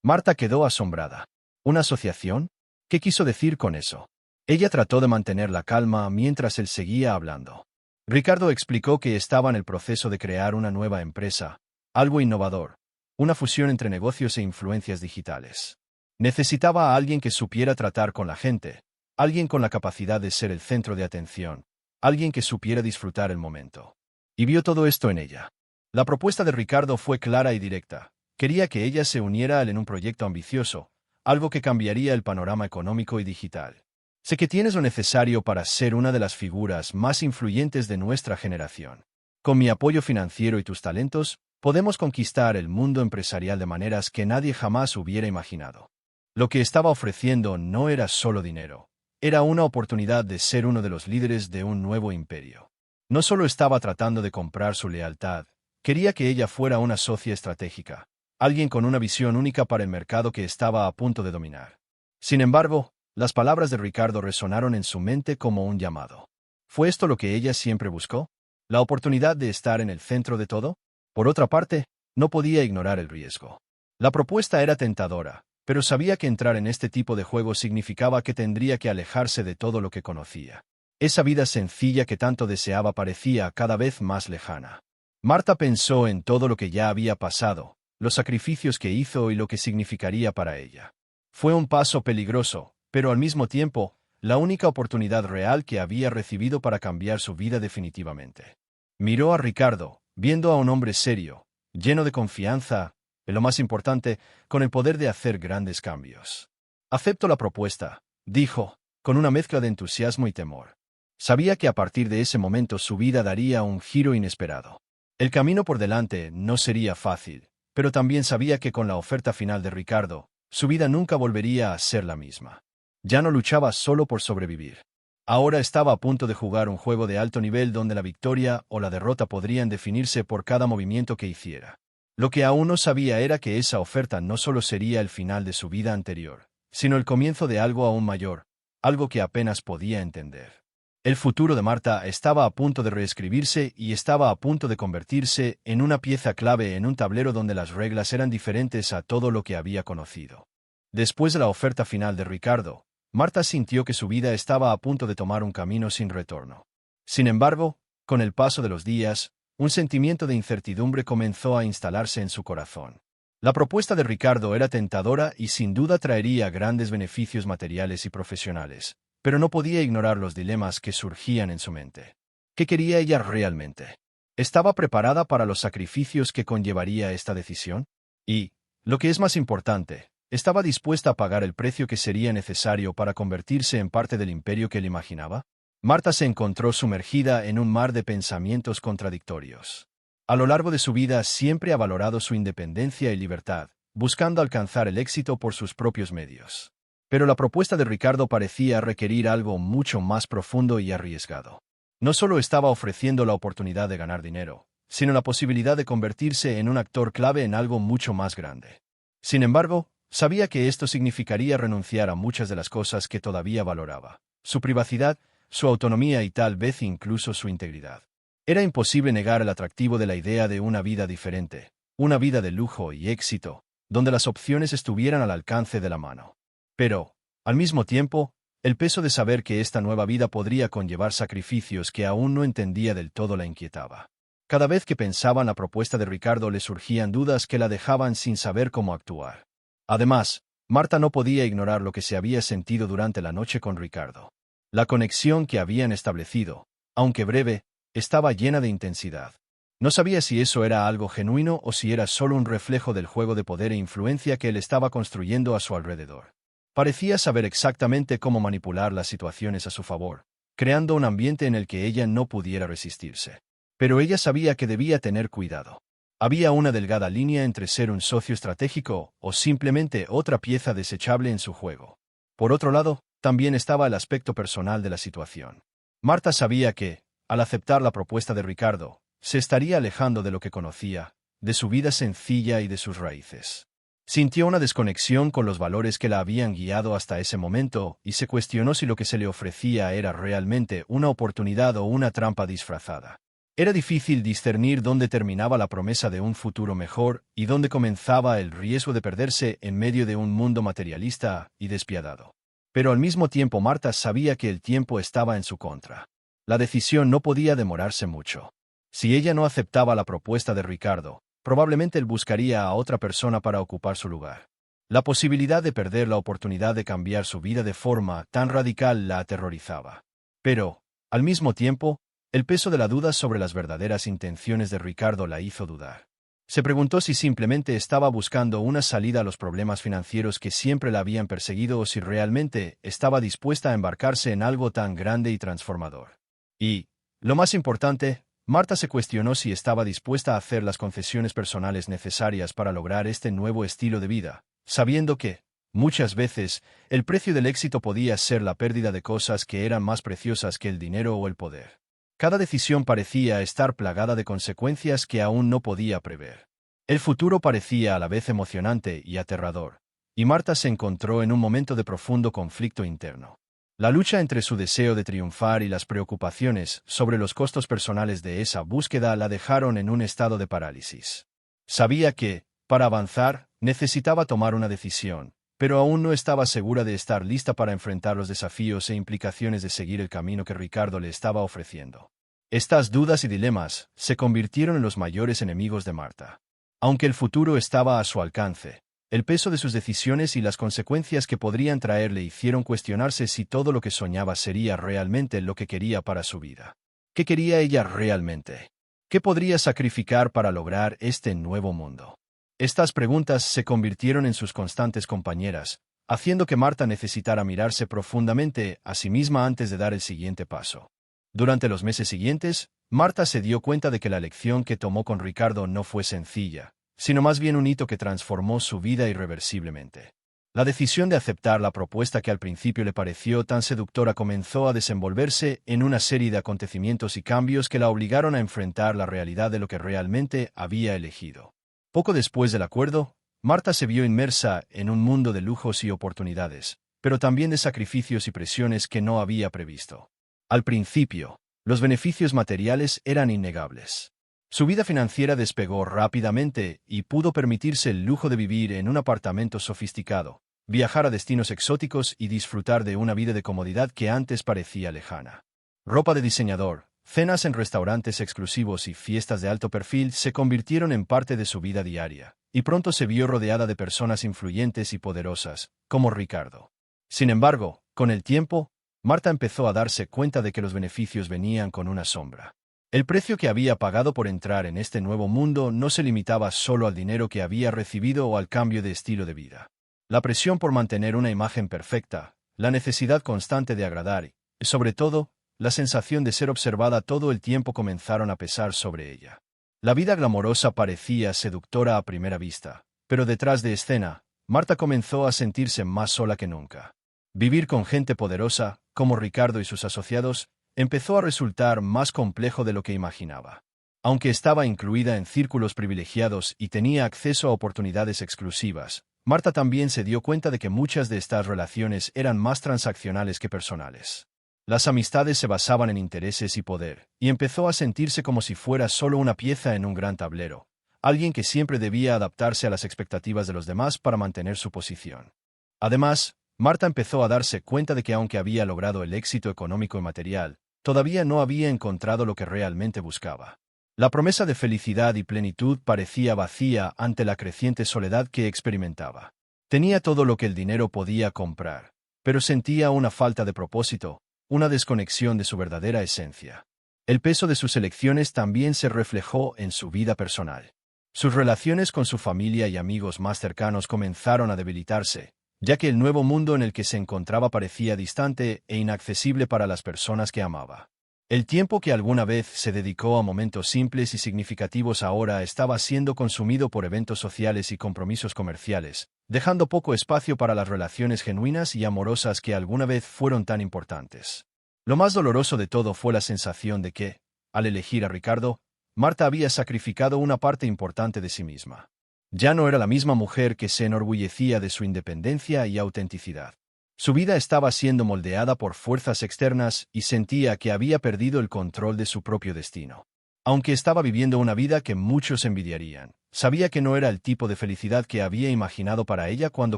Marta quedó asombrada. ¿Una asociación? ¿Qué quiso decir con eso? Ella trató de mantener la calma mientras él seguía hablando. Ricardo explicó que estaba en el proceso de crear una nueva empresa, algo innovador, una fusión entre negocios e influencias digitales. Necesitaba a alguien que supiera tratar con la gente, alguien con la capacidad de ser el centro de atención, alguien que supiera disfrutar el momento. Y vio todo esto en ella. La propuesta de Ricardo fue clara y directa. Quería que ella se uniera a él en un proyecto ambicioso, algo que cambiaría el panorama económico y digital. «Sé que tienes lo necesario para ser una de las figuras más influyentes de nuestra generación. Con mi apoyo financiero y tus talentos, podemos conquistar el mundo empresarial de maneras que nadie jamás hubiera imaginado». Lo que estaba ofreciendo no era solo dinero, era una oportunidad de ser uno de los líderes de un nuevo imperio. No solo estaba tratando de comprar su lealtad, quería que ella fuera una socia estratégica, alguien con una visión única para el mercado que estaba a punto de dominar. Sin embargo, las palabras de Ricardo resonaron en su mente como un llamado. ¿Fue esto lo que ella siempre buscó? ¿La oportunidad de estar en el centro de todo? Por otra parte, no podía ignorar el riesgo. La propuesta era tentadora, pero sabía que entrar en este tipo de juego significaba que tendría que alejarse de todo lo que conocía. Esa vida sencilla que tanto deseaba parecía cada vez más lejana. Marta pensó en todo lo que ya había pasado, los sacrificios que hizo y lo que significaría para ella. Fue un paso peligroso, pero al mismo tiempo, la única oportunidad real que había recibido para cambiar su vida definitivamente. Miró a Ricardo, viendo a un hombre serio, lleno de confianza, y lo más importante, con el poder de hacer grandes cambios. «Acepto la propuesta», dijo, con una mezcla de entusiasmo y temor. Sabía que a partir de ese momento su vida daría un giro inesperado. El camino por delante no sería fácil, pero también sabía que con la oferta final de Ricardo, su vida nunca volvería a ser la misma. Ya no luchaba solo por sobrevivir. Ahora estaba a punto de jugar un juego de alto nivel donde la victoria o la derrota podrían definirse por cada movimiento que hiciera. Lo que aún no sabía era que esa oferta no solo sería el final de su vida anterior, sino el comienzo de algo aún mayor, algo que apenas podía entender. El futuro de Marta estaba a punto de reescribirse y estaba a punto de convertirse en una pieza clave en un tablero donde las reglas eran diferentes a todo lo que había conocido. Después de la oferta final de Ricardo, Marta sintió que su vida estaba a punto de tomar un camino sin retorno. Sin embargo, con el paso de los días, un sentimiento de incertidumbre comenzó a instalarse en su corazón. La propuesta de Ricardo era tentadora y sin duda traería grandes beneficios materiales y profesionales, pero no podía ignorar los dilemas que surgían en su mente. ¿Qué quería ella realmente? ¿Estaba preparada para los sacrificios que conllevaría esta decisión? Y, lo que es más importante, ¿estaba dispuesta a pagar el precio que sería necesario para convertirse en parte del imperio que él imaginaba? Marta se encontró sumergida en un mar de pensamientos contradictorios. A lo largo de su vida siempre ha valorado su independencia y libertad, buscando alcanzar el éxito por sus propios medios. Pero la propuesta de Ricardo parecía requerir algo mucho más profundo y arriesgado. No solo estaba ofreciendo la oportunidad de ganar dinero, sino la posibilidad de convertirse en un actor clave en algo mucho más grande. Sin embargo, sabía que esto significaría renunciar a muchas de las cosas que todavía valoraba: su privacidad, su autonomía y tal vez incluso su integridad. Era imposible negar el atractivo de la idea de una vida diferente, una vida de lujo y éxito, donde las opciones estuvieran al alcance de la mano. Pero, al mismo tiempo, el peso de saber que esta nueva vida podría conllevar sacrificios que aún no entendía del todo la inquietaba. Cada vez que pensaba en la propuesta de Ricardo le surgían dudas que la dejaban sin saber cómo actuar. Además, Marta no podía ignorar lo que se había sentido durante la noche con Ricardo. La conexión que habían establecido, aunque breve, estaba llena de intensidad. No sabía si eso era algo genuino o si era solo un reflejo del juego de poder e influencia que él estaba construyendo a su alrededor. Parecía saber exactamente cómo manipular las situaciones a su favor, creando un ambiente en el que ella no pudiera resistirse. Pero ella sabía que debía tener cuidado. Había una delgada línea entre ser un socio estratégico o simplemente otra pieza desechable en su juego. Por otro lado, también estaba el aspecto personal de la situación. Marta sabía que, al aceptar la propuesta de Ricardo, se estaría alejando de lo que conocía, de su vida sencilla y de sus raíces. Sintió una desconexión con los valores que la habían guiado hasta ese momento y se cuestionó si lo que se le ofrecía era realmente una oportunidad o una trampa disfrazada. Era difícil discernir dónde terminaba la promesa de un futuro mejor y dónde comenzaba el riesgo de perderse en medio de un mundo materialista y despiadado. Pero al mismo tiempo Marta sabía que el tiempo estaba en su contra. La decisión no podía demorarse mucho. Si ella no aceptaba la propuesta de Ricardo, probablemente él buscaría a otra persona para ocupar su lugar. La posibilidad de perder la oportunidad de cambiar su vida de forma tan radical la aterrorizaba. Pero, al mismo tiempo, el peso de la duda sobre las verdaderas intenciones de Ricardo la hizo dudar. Se preguntó si simplemente estaba buscando una salida a los problemas financieros que siempre la habían perseguido o si realmente estaba dispuesta a embarcarse en algo tan grande y transformador. Y, lo más importante, Marta se cuestionó si estaba dispuesta a hacer las concesiones personales necesarias para lograr este nuevo estilo de vida, sabiendo que, muchas veces, el precio del éxito podía ser la pérdida de cosas que eran más preciosas que el dinero o el poder. Cada decisión parecía estar plagada de consecuencias que aún no podía prever. El futuro parecía a la vez emocionante y aterrador, y Marta se encontró en un momento de profundo conflicto interno. La lucha entre su deseo de triunfar y las preocupaciones sobre los costos personales de esa búsqueda la dejaron en un estado de parálisis. Sabía que, para avanzar, necesitaba tomar una decisión, pero aún no estaba segura de estar lista para enfrentar los desafíos e implicaciones de seguir el camino que Ricardo le estaba ofreciendo. Estas dudas y dilemas se convirtieron en los mayores enemigos de Marta. Aunque el futuro estaba a su alcance, el peso de sus decisiones y las consecuencias que podrían traer le hicieron cuestionarse si todo lo que soñaba sería realmente lo que quería para su vida. ¿Qué quería ella realmente? ¿Qué podría sacrificar para lograr este nuevo mundo? Estas preguntas se convirtieron en sus constantes compañeras, haciendo que Marta necesitara mirarse profundamente a sí misma antes de dar el siguiente paso. Durante los meses siguientes, Marta se dio cuenta de que la elección que tomó con Ricardo no fue sencilla, sino más bien un hito que transformó su vida irreversiblemente. La decisión de aceptar la propuesta que al principio le pareció tan seductora comenzó a desenvolverse en una serie de acontecimientos y cambios que la obligaron a enfrentar la realidad de lo que realmente había elegido. Poco después del acuerdo, Marta se vio inmersa en un mundo de lujos y oportunidades, pero también de sacrificios y presiones que no había previsto. Al principio, los beneficios materiales eran innegables. Su vida financiera despegó rápidamente y pudo permitirse el lujo de vivir en un apartamento sofisticado, viajar a destinos exóticos y disfrutar de una vida de comodidad que antes parecía lejana. Ropa de diseñador, cenas en restaurantes exclusivos y fiestas de alto perfil se convirtieron en parte de su vida diaria, y pronto se vio rodeada de personas influyentes y poderosas, como Ricardo. Sin embargo, con el tiempo, Marta empezó a darse cuenta de que los beneficios venían con una sombra. El precio que había pagado por entrar en este nuevo mundo no se limitaba solo al dinero que había recibido o al cambio de estilo de vida. La presión por mantener una imagen perfecta, la necesidad constante de agradar y, sobre todo, la sensación de ser observada todo el tiempo comenzaron a pesar sobre ella. La vida glamorosa parecía seductora a primera vista, pero detrás de escena, Marta comenzó a sentirse más sola que nunca. Vivir con gente poderosa, como Ricardo y sus asociados, empezó a resultar más complejo de lo que imaginaba. Aunque estaba incluida en círculos privilegiados y tenía acceso a oportunidades exclusivas, Marta también se dio cuenta de que muchas de estas relaciones eran más transaccionales que personales. Las amistades se basaban en intereses y poder, y empezó a sentirse como si fuera solo una pieza en un gran tablero, alguien que siempre debía adaptarse a las expectativas de los demás para mantener su posición. Además, Marta empezó a darse cuenta de que aunque había logrado el éxito económico y material, todavía no había encontrado lo que realmente buscaba. La promesa de felicidad y plenitud parecía vacía ante la creciente soledad que experimentaba. Tenía todo lo que el dinero podía comprar, pero sentía una falta de propósito, una desconexión de su verdadera esencia. El peso de sus elecciones también se reflejó en su vida personal. Sus relaciones con su familia y amigos más cercanos comenzaron a debilitarse, ya que el nuevo mundo en el que se encontraba parecía distante e inaccesible para las personas que amaba. El tiempo que alguna vez se dedicó a momentos simples y significativos ahora estaba siendo consumido por eventos sociales y compromisos comerciales, dejando poco espacio para las relaciones genuinas y amorosas que alguna vez fueron tan importantes. Lo más doloroso de todo fue la sensación de que, al elegir a Ricardo, Marta había sacrificado una parte importante de sí misma. Ya no era la misma mujer que se enorgullecía de su independencia y autenticidad. Su vida estaba siendo moldeada por fuerzas externas y sentía que había perdido el control de su propio destino. Aunque estaba viviendo una vida que muchos envidiarían, sabía que no era el tipo de felicidad que había imaginado para ella cuando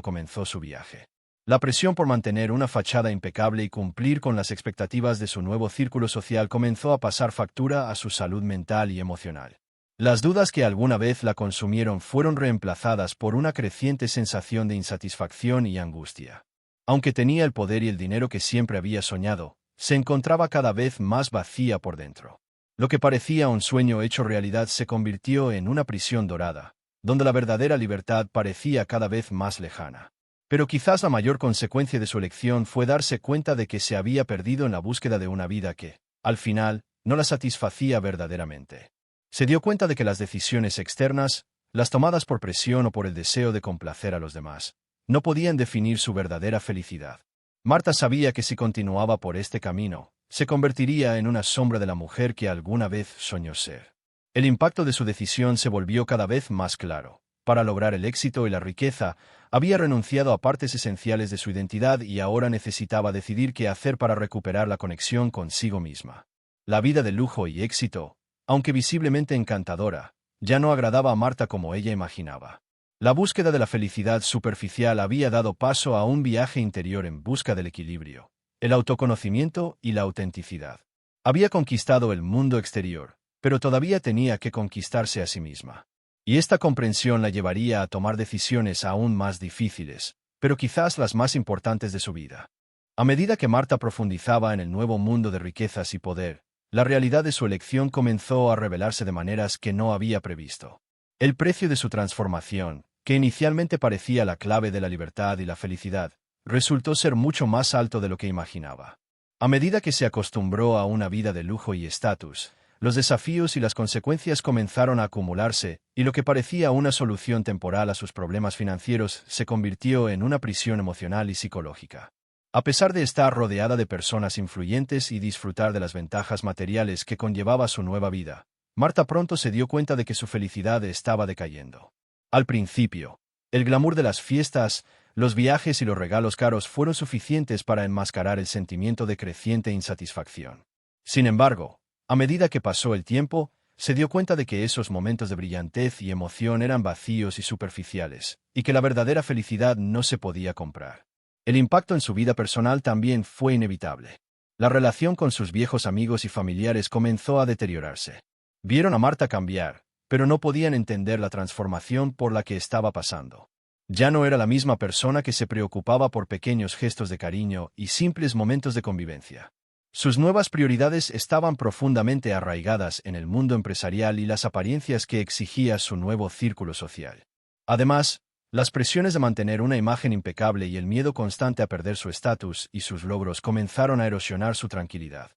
comenzó su viaje. La presión por mantener una fachada impecable y cumplir con las expectativas de su nuevo círculo social comenzó a pasar factura a su salud mental y emocional. Las dudas que alguna vez la consumieron fueron reemplazadas por una creciente sensación de insatisfacción y angustia. Aunque tenía el poder y el dinero que siempre había soñado, se encontraba cada vez más vacía por dentro. Lo que parecía un sueño hecho realidad se convirtió en una prisión dorada, donde la verdadera libertad parecía cada vez más lejana. Pero quizás la mayor consecuencia de su elección fue darse cuenta de que se había perdido en la búsqueda de una vida que, al final, no la satisfacía verdaderamente. Se dio cuenta de que las decisiones externas, las tomadas por presión o por el deseo de complacer a los demás, no podían definir su verdadera felicidad. Marta sabía que si continuaba por este camino, se convertiría en una sombra de la mujer que alguna vez soñó ser. El impacto de su decisión se volvió cada vez más claro. Para lograr el éxito y la riqueza, había renunciado a partes esenciales de su identidad y ahora necesitaba decidir qué hacer para recuperar la conexión consigo misma. La vida de lujo y éxito, aunque visiblemente encantadora, ya no agradaba a Marta como ella imaginaba. La búsqueda de la felicidad superficial había dado paso a un viaje interior en busca del equilibrio, el autoconocimiento y la autenticidad. Había conquistado el mundo exterior, pero todavía tenía que conquistarse a sí misma. Y esta comprensión la llevaría a tomar decisiones aún más difíciles, pero quizás las más importantes de su vida. A medida que Marta profundizaba en el nuevo mundo de riquezas y poder, la realidad de su elección comenzó a revelarse de maneras que no había previsto. El precio de su transformación, que inicialmente parecía la clave de la libertad y la felicidad, resultó ser mucho más alto de lo que imaginaba. A medida que se acostumbró a una vida de lujo y estatus, los desafíos y las consecuencias comenzaron a acumularse, y lo que parecía una solución temporal a sus problemas financieros se convirtió en una prisión emocional y psicológica. A pesar de estar rodeada de personas influyentes y disfrutar de las ventajas materiales que conllevaba su nueva vida, Marta pronto se dio cuenta de que su felicidad estaba decayendo. Al principio, el glamour de las fiestas, los viajes y los regalos caros fueron suficientes para enmascarar el sentimiento de creciente insatisfacción. Sin embargo, a medida que pasó el tiempo, se dio cuenta de que esos momentos de brillantez y emoción eran vacíos y superficiales, y que la verdadera felicidad no se podía comprar. El impacto en su vida personal también fue inevitable. La relación con sus viejos amigos y familiares comenzó a deteriorarse. Vieron a Marta cambiar, pero no podían entender la transformación por la que estaba pasando. Ya no era la misma persona que se preocupaba por pequeños gestos de cariño y simples momentos de convivencia. Sus nuevas prioridades estaban profundamente arraigadas en el mundo empresarial y las apariencias que exigía su nuevo círculo social. Además, las presiones de mantener una imagen impecable y el miedo constante a perder su estatus y sus logros comenzaron a erosionar su tranquilidad.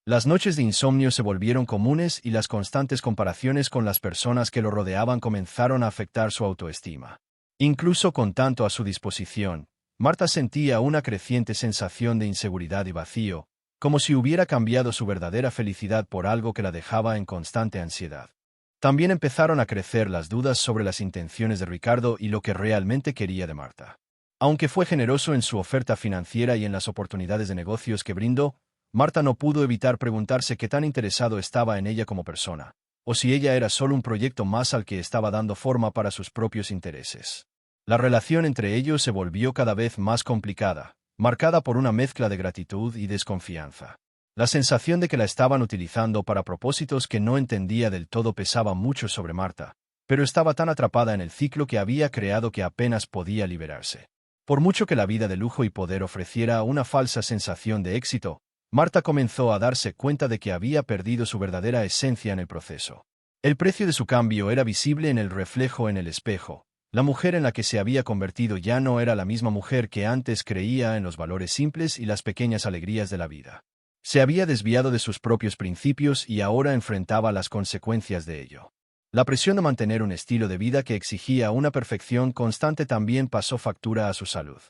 Las noches de insomnio se volvieron comunes y las constantes comparaciones con las personas que lo rodeaban comenzaron a afectar su autoestima. Incluso con tanto a su disposición, Marta sentía una creciente sensación de inseguridad y vacío, como si hubiera cambiado su verdadera felicidad por algo que la dejaba en constante ansiedad. También empezaron a crecer las dudas sobre las intenciones de Ricardo y lo que realmente quería de Marta. Aunque fue generoso en su oferta financiera y en las oportunidades de negocios que brindó, Marta no pudo evitar preguntarse qué tan interesado estaba en ella como persona, o si ella era solo un proyecto más al que estaba dando forma para sus propios intereses. La relación entre ellos se volvió cada vez más complicada, marcada por una mezcla de gratitud y desconfianza. La sensación de que la estaban utilizando para propósitos que no entendía del todo pesaba mucho sobre Marta, pero estaba tan atrapada en el ciclo que había creado que apenas podía liberarse. Por mucho que la vida de lujo y poder ofreciera una falsa sensación de éxito, Marta comenzó a darse cuenta de que había perdido su verdadera esencia en el proceso. El precio de su cambio era visible en el reflejo en el espejo. La mujer en la que se había convertido ya no era la misma mujer que antes creía en los valores simples y las pequeñas alegrías de la vida. Se había desviado de sus propios principios y ahora enfrentaba las consecuencias de ello. La presión de mantener un estilo de vida que exigía una perfección constante también pasó factura a su salud.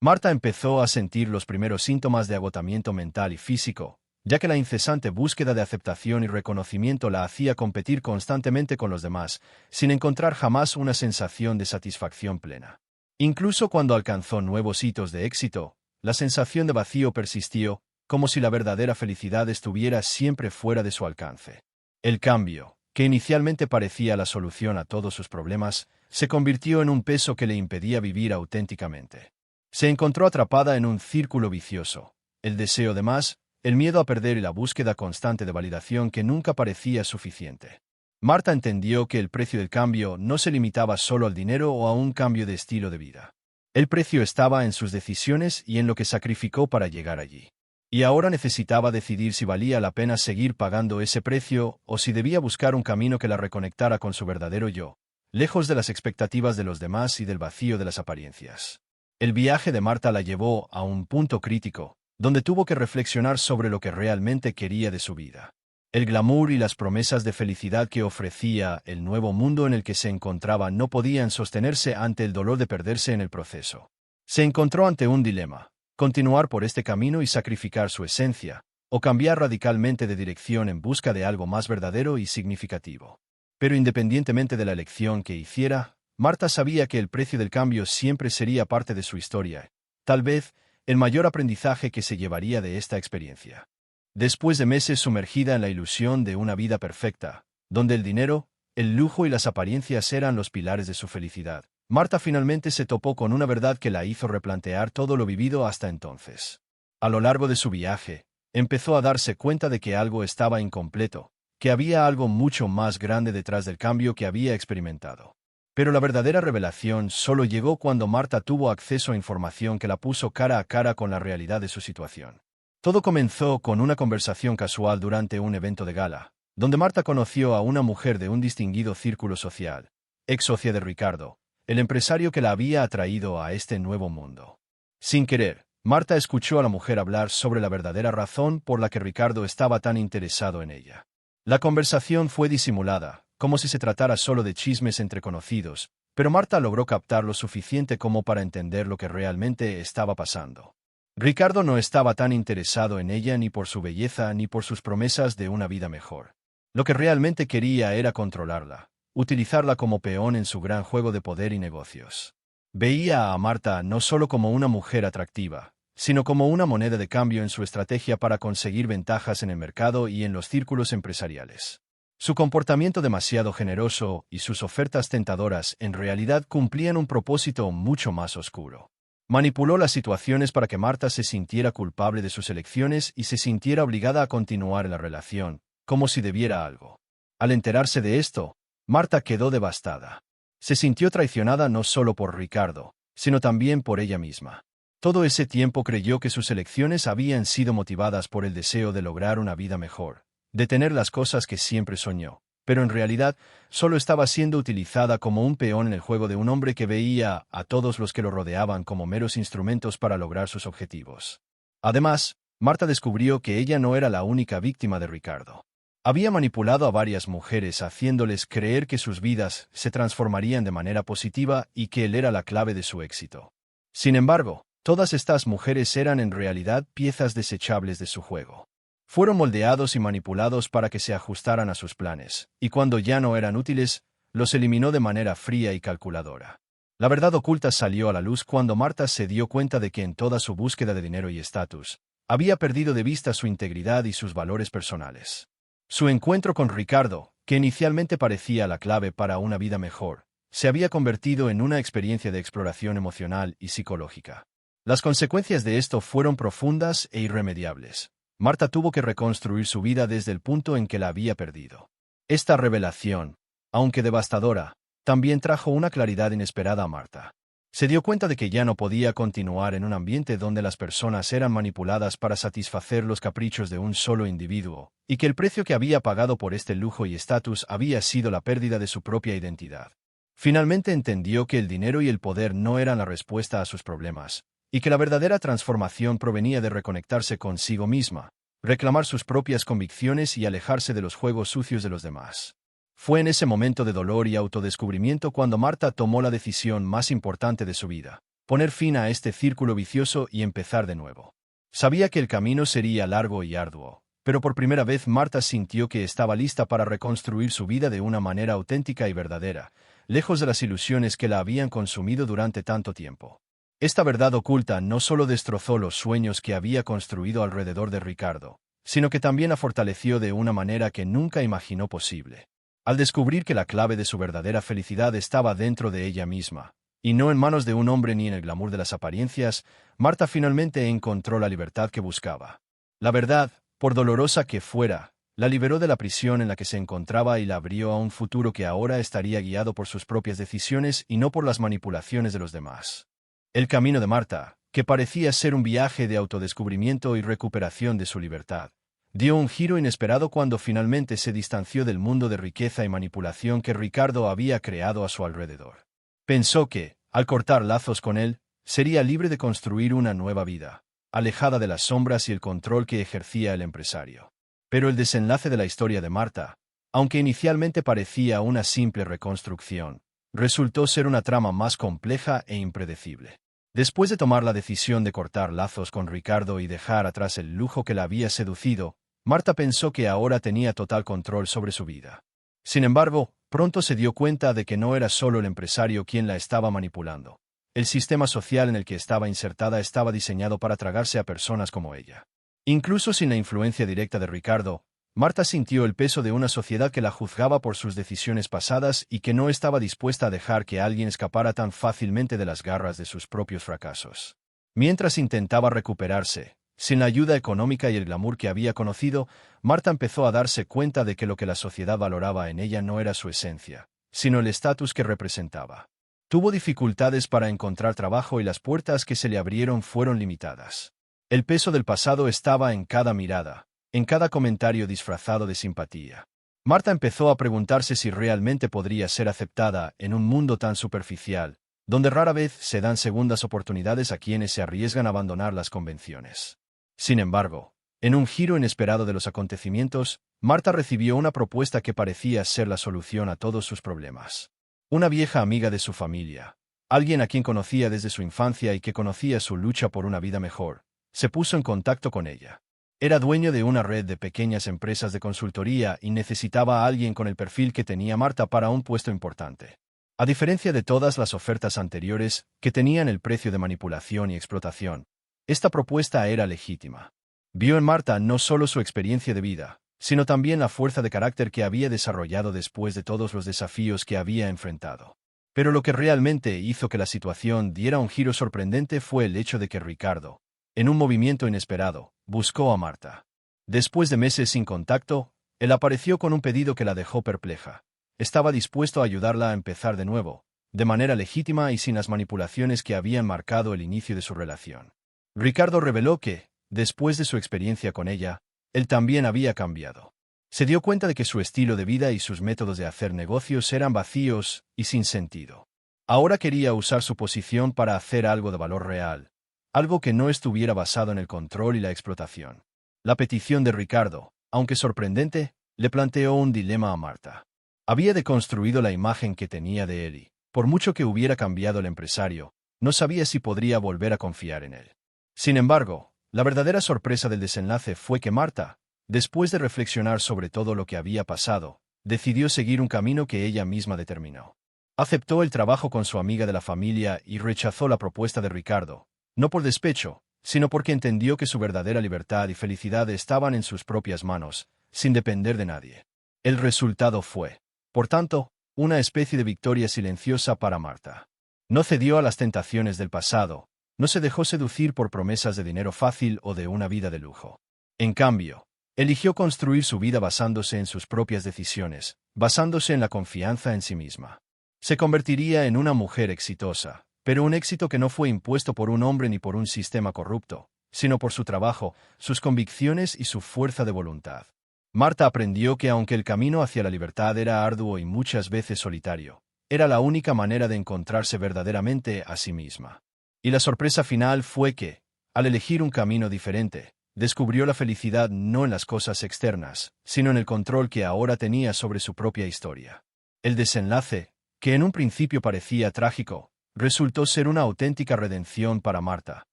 Marta empezó a sentir los primeros síntomas de agotamiento mental y físico, ya que la incesante búsqueda de aceptación y reconocimiento la hacía competir constantemente con los demás, sin encontrar jamás una sensación de satisfacción plena. Incluso cuando alcanzó nuevos hitos de éxito, la sensación de vacío persistió, como si la verdadera felicidad estuviera siempre fuera de su alcance. El cambio, que inicialmente parecía la solución a todos sus problemas, se convirtió en un peso que le impedía vivir auténticamente. Se encontró atrapada en un círculo vicioso, el deseo de más, el miedo a perder y la búsqueda constante de validación que nunca parecía suficiente. Marta entendió que el precio del cambio no se limitaba solo al dinero o a un cambio de estilo de vida. El precio estaba en sus decisiones y en lo que sacrificó para llegar allí. Y ahora necesitaba decidir si valía la pena seguir pagando ese precio o si debía buscar un camino que la reconectara con su verdadero yo, lejos de las expectativas de los demás y del vacío de las apariencias. El viaje de Marta la llevó a un punto crítico, donde tuvo que reflexionar sobre lo que realmente quería de su vida. El glamour y las promesas de felicidad que ofrecía el nuevo mundo en el que se encontraba no podían sostenerse ante el dolor de perderse en el proceso. Se encontró ante un dilema: continuar por este camino y sacrificar su esencia, o cambiar radicalmente de dirección en busca de algo más verdadero y significativo. Pero independientemente de la elección que hiciera, Marta sabía que el precio del cambio siempre sería parte de su historia, tal vez el mayor aprendizaje que se llevaría de esta experiencia. Después de meses sumergida en la ilusión de una vida perfecta, donde el dinero, el lujo y las apariencias eran los pilares de su felicidad, Marta finalmente se topó con una verdad que la hizo replantear todo lo vivido hasta entonces. A lo largo de su viaje, empezó a darse cuenta de que algo estaba incompleto, que había algo mucho más grande detrás del cambio que había experimentado. Pero la verdadera revelación solo llegó cuando Marta tuvo acceso a información que la puso cara a cara con la realidad de su situación. Todo comenzó con una conversación casual durante un evento de gala, donde Marta conoció a una mujer de un distinguido círculo social, ex socia de Ricardo, el empresario que la había atraído a este nuevo mundo. Sin querer, Marta escuchó a la mujer hablar sobre la verdadera razón por la que Ricardo estaba tan interesado en ella. La conversación fue disimulada, como si se tratara solo de chismes entre conocidos, pero Marta logró captar lo suficiente como para entender lo que realmente estaba pasando. Ricardo no estaba tan interesado en ella ni por su belleza ni por sus promesas de una vida mejor. Lo que realmente quería era controlarla, utilizarla como peón en su gran juego de poder y negocios. Veía a Marta no solo como una mujer atractiva, sino como una moneda de cambio en su estrategia para conseguir ventajas en el mercado y en los círculos empresariales. Su comportamiento demasiado generoso y sus ofertas tentadoras en realidad cumplían un propósito mucho más oscuro. Manipuló las situaciones para que Marta se sintiera culpable de sus elecciones y se sintiera obligada a continuar en la relación, como si debiera algo. Al enterarse de esto, Marta quedó devastada. Se sintió traicionada no solo por Ricardo, sino también por ella misma. Todo ese tiempo creyó que sus elecciones habían sido motivadas por el deseo de lograr una vida mejor, de tener las cosas que siempre soñó, pero en realidad solo estaba siendo utilizada como un peón en el juego de un hombre que veía a todos los que lo rodeaban como meros instrumentos para lograr sus objetivos. Además, Marta descubrió que ella no era la única víctima de Ricardo. Había manipulado a varias mujeres haciéndoles creer que sus vidas se transformarían de manera positiva y que él era la clave de su éxito. Sin embargo, todas estas mujeres eran en realidad piezas desechables de su juego. Fueron moldeados y manipulados para que se ajustaran a sus planes, y cuando ya no eran útiles, los eliminó de manera fría y calculadora. La verdad oculta salió a la luz cuando Marta se dio cuenta de que en toda su búsqueda de dinero y estatus, había perdido de vista su integridad y sus valores personales. Su encuentro con Ricardo, que inicialmente parecía la clave para una vida mejor, se había convertido en una experiencia de exploración emocional y psicológica. Las consecuencias de esto fueron profundas e irremediables. Marta tuvo que reconstruir su vida desde el punto en que la había perdido. Esta revelación, aunque devastadora, también trajo una claridad inesperada a Marta. Se dio cuenta de que ya no podía continuar en un ambiente donde las personas eran manipuladas para satisfacer los caprichos de un solo individuo, y que el precio que había pagado por este lujo y estatus había sido la pérdida de su propia identidad. Finalmente entendió que el dinero y el poder no eran la respuesta a sus problemas, y que la verdadera transformación provenía de reconectarse consigo misma, reclamar sus propias convicciones y alejarse de los juegos sucios de los demás. Fue en ese momento de dolor y autodescubrimiento cuando Marta tomó la decisión más importante de su vida: poner fin a este círculo vicioso y empezar de nuevo. Sabía que el camino sería largo y arduo, pero por primera vez Marta sintió que estaba lista para reconstruir su vida de una manera auténtica y verdadera, lejos de las ilusiones que la habían consumido durante tanto tiempo. Esta verdad oculta no solo destrozó los sueños que había construido alrededor de Ricardo, sino que también la fortaleció de una manera que nunca imaginó posible. Al descubrir que la clave de su verdadera felicidad estaba dentro de ella misma, y no en manos de un hombre ni en el glamour de las apariencias, Marta finalmente encontró la libertad que buscaba. La verdad, por dolorosa que fuera, la liberó de la prisión en la que se encontraba y la abrió a un futuro que ahora estaría guiado por sus propias decisiones y no por las manipulaciones de los demás. El camino de Marta, que parecía ser un viaje de autodescubrimiento y recuperación de su libertad, dio un giro inesperado cuando finalmente se distanció del mundo de riqueza y manipulación que Ricardo había creado a su alrededor. Pensó que, al cortar lazos con él, sería libre de construir una nueva vida, alejada de las sombras y el control que ejercía el empresario. Pero el desenlace de la historia de Marta, aunque inicialmente parecía una simple reconstrucción, resultó ser una trama más compleja e impredecible. Después de tomar la decisión de cortar lazos con Ricardo y dejar atrás el lujo que la había seducido, Marta pensó que ahora tenía total control sobre su vida. Sin embargo, pronto se dio cuenta de que no era solo el empresario quien la estaba manipulando. El sistema social en el que estaba insertada estaba diseñado para tragarse a personas como ella. Incluso sin la influencia directa de Ricardo, Marta sintió el peso de una sociedad que la juzgaba por sus decisiones pasadas y que no estaba dispuesta a dejar que alguien escapara tan fácilmente de las garras de sus propios fracasos. Mientras intentaba recuperarse, sin la ayuda económica y el glamour que había conocido, Marta empezó a darse cuenta de que lo que la sociedad valoraba en ella no era su esencia, sino el estatus que representaba. Tuvo dificultades para encontrar trabajo y las puertas que se le abrieron fueron limitadas. El peso del pasado estaba en cada mirada, en cada comentario disfrazado de simpatía. Marta empezó a preguntarse si realmente podría ser aceptada en un mundo tan superficial, donde rara vez se dan segundas oportunidades a quienes se arriesgan a abandonar las convenciones. Sin embargo, en un giro inesperado de los acontecimientos, Marta recibió una propuesta que parecía ser la solución a todos sus problemas. Una vieja amiga de su familia, alguien a quien conocía desde su infancia y que conocía su lucha por una vida mejor, se puso en contacto con ella. Era dueño de una red de pequeñas empresas de consultoría y necesitaba a alguien con el perfil que tenía Marta para un puesto importante. A diferencia de todas las ofertas anteriores, que tenían el precio de manipulación y explotación, esta propuesta era legítima. Vio en Marta no solo su experiencia de vida, sino también la fuerza de carácter que había desarrollado después de todos los desafíos que había enfrentado. Pero lo que realmente hizo que la situación diera un giro sorprendente fue el hecho de que Ricardo, en un movimiento inesperado, buscó a Marta. Después de meses sin contacto, él apareció con un pedido que la dejó perpleja. Estaba dispuesto a ayudarla a empezar de nuevo, de manera legítima y sin las manipulaciones que habían marcado el inicio de su relación. Ricardo reveló que, después de su experiencia con ella, él también había cambiado. Se dio cuenta de que su estilo de vida y sus métodos de hacer negocios eran vacíos y sin sentido. Ahora quería usar su posición para hacer algo de valor real, algo que no estuviera basado en el control y la explotación. La petición de Ricardo, aunque sorprendente, le planteó un dilema a Marta. Había deconstruido la imagen que tenía de él y, por mucho que hubiera cambiado el empresario, no sabía si podría volver a confiar en él. Sin embargo, la verdadera sorpresa del desenlace fue que Marta, después de reflexionar sobre todo lo que había pasado, decidió seguir un camino que ella misma determinó. Aceptó el trabajo con su amiga de la familia y rechazó la propuesta de Ricardo, no por despecho, sino porque entendió que su verdadera libertad y felicidad estaban en sus propias manos, sin depender de nadie. El resultado fue, por tanto, una especie de victoria silenciosa para Marta. No cedió a las tentaciones del pasado, no se dejó seducir por promesas de dinero fácil o de una vida de lujo. En cambio, eligió construir su vida basándose en sus propias decisiones, basándose en la confianza en sí misma. Se convertiría en una mujer exitosa, pero un éxito que no fue impuesto por un hombre ni por un sistema corrupto, sino por su trabajo, sus convicciones y su fuerza de voluntad. Marta aprendió que aunque el camino hacia la libertad era arduo y muchas veces solitario, era la única manera de encontrarse verdaderamente a sí misma. Y la sorpresa final fue que, al elegir un camino diferente, descubrió la felicidad no en las cosas externas, sino en el control que ahora tenía sobre su propia historia. El desenlace, que en un principio parecía trágico, resultó ser una auténtica redención para Marta,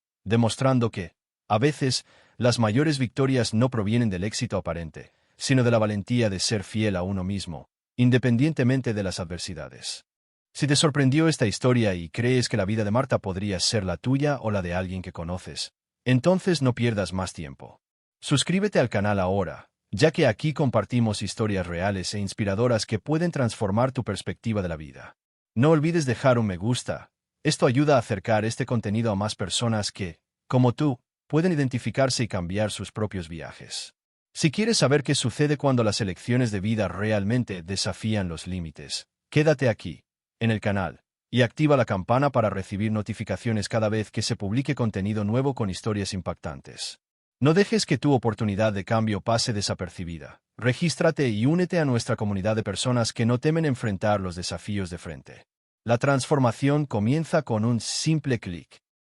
demostrando que, a veces, las mayores victorias no provienen del éxito aparente, sino de la valentía de ser fiel a uno mismo, independientemente de las adversidades. Si te sorprendió esta historia y crees que la vida de Marta podría ser la tuya o la de alguien que conoces, entonces no pierdas más tiempo. Suscríbete al canal ahora, ya que aquí compartimos historias reales e inspiradoras que pueden transformar tu perspectiva de la vida. No olvides dejar un me gusta. Esto ayuda a acercar este contenido a más personas que, como tú, pueden identificarse y cambiar sus propios viajes. Si quieres saber qué sucede cuando las elecciones de vida realmente desafían los límites, quédate aquí, en el canal, y activa la campana para recibir notificaciones cada vez que se publique contenido nuevo con historias impactantes. No dejes que tu oportunidad de cambio pase desapercibida. Regístrate y únete a nuestra comunidad de personas que no temen enfrentar los desafíos de frente. La transformación comienza con un simple clic.